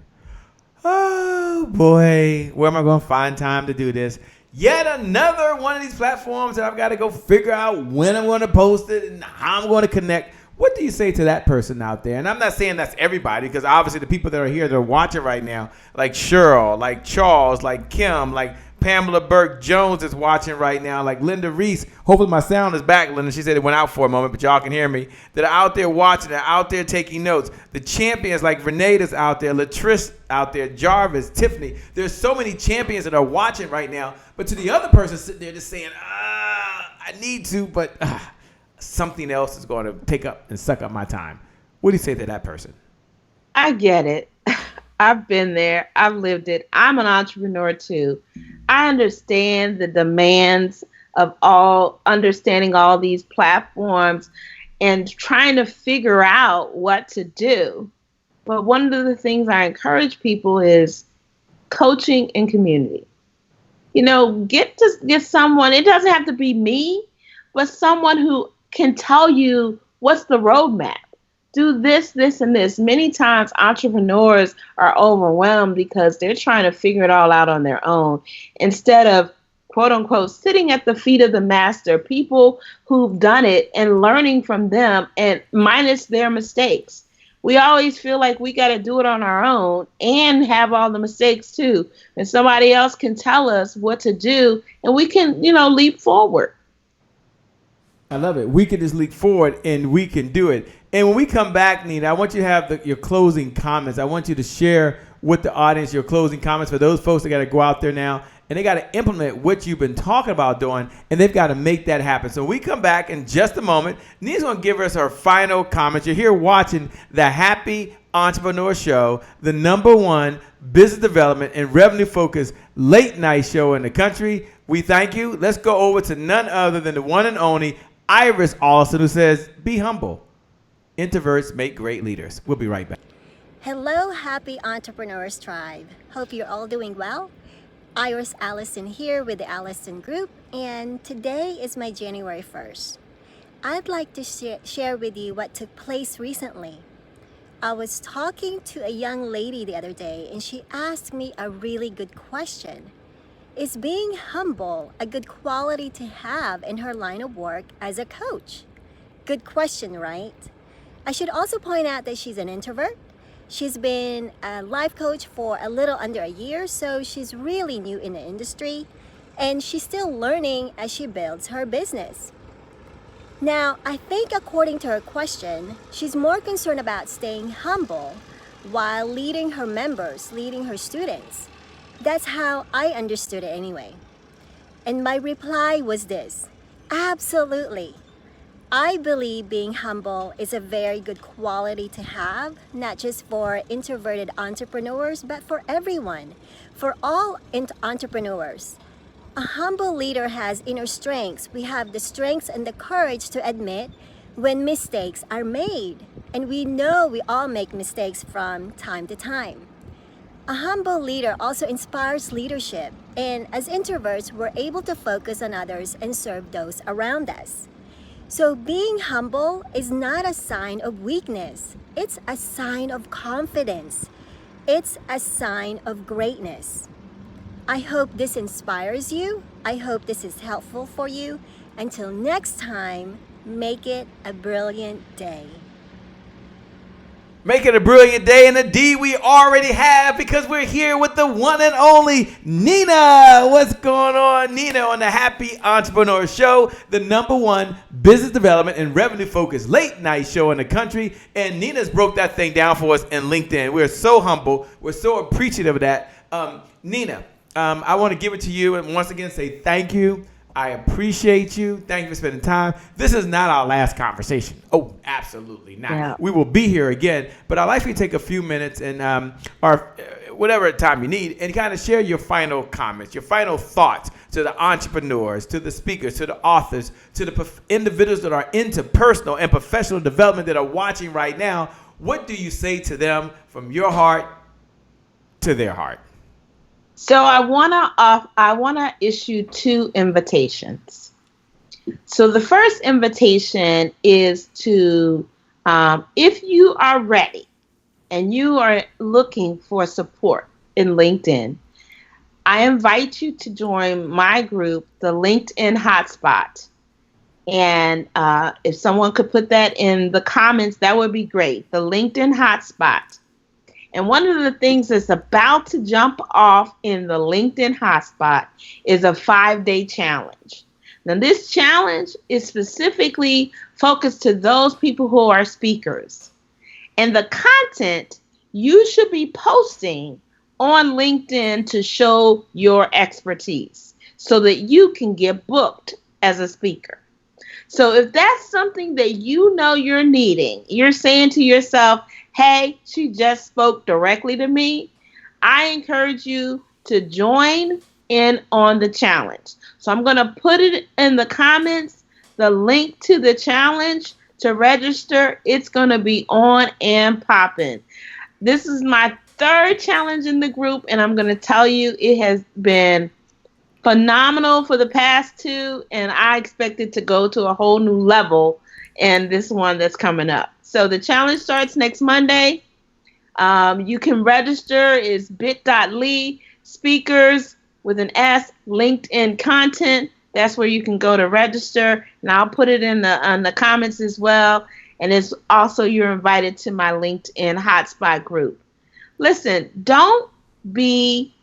Oh boy, where am I going to find time to do this? Yet another one of these platforms that I've got to go figure out when I'm going to post it and how I'm going to connect. What do you say to that person out there? And I'm not saying that's everybody, because obviously the people that are here that are watching right now, like Cheryl, like Charles, like Kim, like Pamela Burke Jones is watching right now. Like Linda Reese. Hopefully my sound is back, Linda. She said it went out for a moment, but y'all can hear me. That are out there watching, that are out there taking notes. The champions like Reneda's out there, Latrice out there, Jarvis, Tiffany. There's so many champions that are watching right now. But to the other person sitting there just saying, I need to, but something else is going to take up and suck up my time. What do you say to that person? I get it. I've been there. I've lived it. I'm an entrepreneur too. I understand the demands of understanding all these platforms and trying to figure out what to do. But one of the things I encourage people is coaching and community. Get someone, it doesn't have to be me, but someone who can tell you what's the roadmap. Do this, this, and this. Many times entrepreneurs are overwhelmed because they're trying to figure it all out on their own instead of, quote unquote, sitting at the feet of the master, people who've done it and learning from them and minus their mistakes. We always feel like we got to do it on our own and have all the mistakes too. And somebody else can tell us what to do and we can, leap forward. I love it. We can just leap forward and we can do it. And when we come back, Nina, I want you to have your closing comments. I want you to share with the audience your closing comments for those folks that got to go out there now and they got to implement what you've been talking about doing, and they've got to make that happen. So when we come back in just a moment, Nina's going to give us her final comments. You're here watching the Happy Entrepreneur Show, the #1 business development and revenue focused late night show in the country. We thank you. Let's go over to none other than the one and only Iris Alston, who says, be humble. Introverts make great leaders. We'll be right back. Hello, Happy Entrepreneurs Tribe. Hope you're all doing well. Iris Allison here with the Allison Group, and today is my January 1st. I'd like to share with you what took place recently. I was talking to a young lady the other day, and she asked me a really good question. Is being humble a good quality to have in her line of work as a coach? Good question, right? I should also point out that she's an introvert. She's been a life coach for a little under a year, so she's really new in the industry, and she's still learning as she builds her business. Now, I think according to her question, she's more concerned about staying humble while leading her members, leading her students. That's how I understood it anyway. And my reply was this: absolutely. I believe being humble is a very good quality to have, not just for introverted entrepreneurs, but for everyone, for all entrepreneurs. A humble leader has inner strengths. We have the strengths and the courage to admit when mistakes are made. And we know we all make mistakes from time to time. A humble leader also inspires leadership. And as introverts, we're able to focus on others and serve those around us. So being humble is not a sign of weakness. It's a sign of confidence. It's a sign of greatness. I hope this inspires you. I hope this is helpful for you. Until next time, make it a brilliant day. Make it a brilliant day, and a D we already have because we're here with the one and only Nina. What's going on, Nina, on the Happy Entrepreneur Show, the #1 business development and revenue focused late night show in the country. And Nina's broke that thing down for us in LinkedIn. We're so humble. We're so appreciative of that. Nina, I want to give it to you and once again say thank you. I appreciate you. Thank you for spending time. This is not our last conversation. Oh, absolutely not. Yeah. We will be here again. But I'd like for you to take a few minutes and or whatever time you need and kind of share your final comments, your final thoughts to the entrepreneurs, to the speakers, to the authors, to the individuals that are into personal and professional development that are watching right now. What do you say to them from your heart to their heart? So I wanna issue 2 invitations. So the first invitation is to, if you are ready and you are looking for support in LinkedIn, I invite you to join my group, the LinkedIn Hotspot. And if someone could put that in the comments, that would be great. The LinkedIn Hotspot. And one of the things that's about to jump off in the LinkedIn hotspot is a 5-day challenge. Now, this challenge is specifically focused to those people who are speakers. And the content you should be posting on LinkedIn to show your expertise so that you can get booked as a speaker. So if that's something that you know you're needing, you're saying to yourself, hey, she just spoke directly to me, I encourage you to join in on the challenge. So I'm going to put it in the comments, the link to the challenge to register. It's going to be on and popping. This is my 3rd challenge in the group, and I'm going to tell you it has been phenomenal for the past 2, and I expect it to go to a whole new level in this one that's coming up. So the challenge starts next Monday. You can register. It's bit.ly speakers with an S, LinkedIn content. That's where you can go to register, and I'll put it in the comments as well. And it's also, you're invited to my LinkedIn hotspot group. Listen, don't be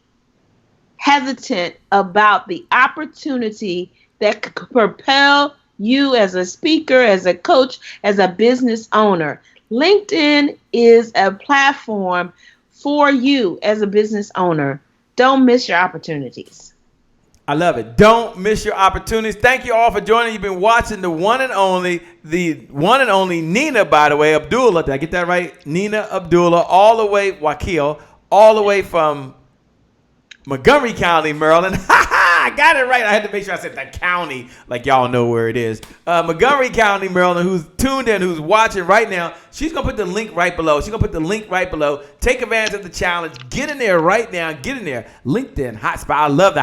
hesitant about the opportunity that could propel you as a speaker, as a coach, as a business owner. LinkedIn is a platform for you as a business owner. Don't miss your opportunities. I love it. Don't miss your opportunities. Thank you all for joining. You've been watching the one and only Nina, by the way, Abdullah. Did I get that right? Nina Abdullah, all the way, Wakil, all the way from Montgomery County, Maryland. I got it right. I had to make sure I said the county, like y'all know where it is. Montgomery County, Maryland, who's tuned in, who's watching right now. She's going to put the link right below. Take advantage of the challenge. Get in there right now. Get in there. LinkedIn hotspot. I love the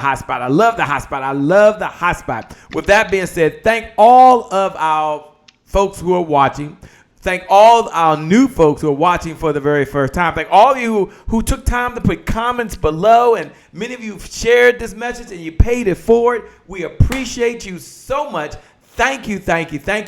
hotspot. With that being said, thank all of our folks who are watching. Thank all our new folks who are watching for the very first time. Thank all of you who took time to put comments below, and many of you have shared this message and you paid it forward. We appreciate you so much. Thank you.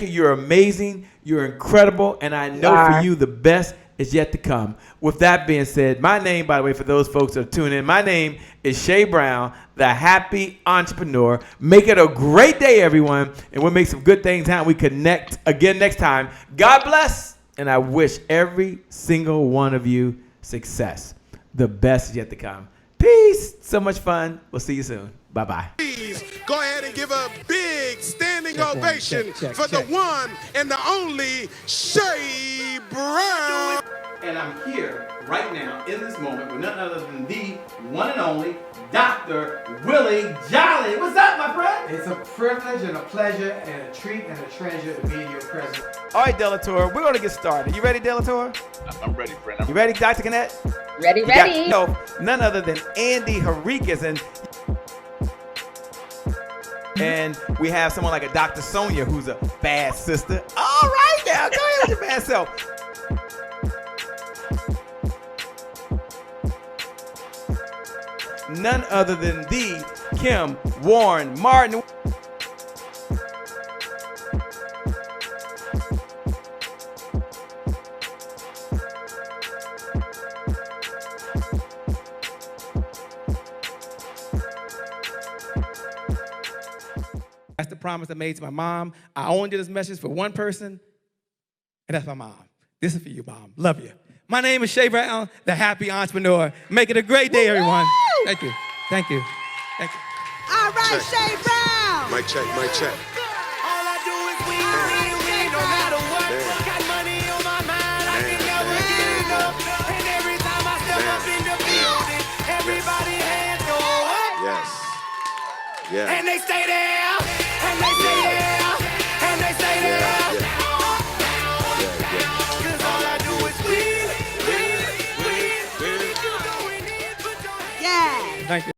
You're amazing. You're incredible. And I know for you the best is yet to come. With that being said, my name, by the way, for those folks that are tuning in, my name is Shay Brown, the Happy Entrepreneur. Make it a great day, everyone, and we'll make some good things happen. We connect again next time. God bless, and I wish every single one of you success. The best is yet to come. Peace. So much fun. We'll see you soon. Bye-bye. Please go ahead and give a big standing ovation for the one and the only Shay Brown. And I'm here right now in this moment with none other than the one and only Dr. Willie Jolly. What's up, my friend? It's a privilege and a pleasure and a treat and a treasure to be in your presence. All right, Delator, we're going to get started. You ready, Delator? I'm ready, friend. You ready, Dr. Connect? Ready. None other than Andy Henriquez. And we have someone like a Dr. Sonia, who's a bad sister. All right, now, go ahead with your bad self. None other than the Kim Warren Martin. That's the promise I made to my mom. I only did this message for one person, and that's my mom. This is for you, Mom. Love you. My name is Shay Brown, the Happy Entrepreneur. Make it a great day, everyone. Thank you. All right, Shay Brown. Mic check. All I do is win, no matter what. Got money on my mind, I can never get enough. And every time I step up in the building, everybody hands go up. Yes. And they stay there, and they stay there, and they stay there. Cause all I do is win. Thank you.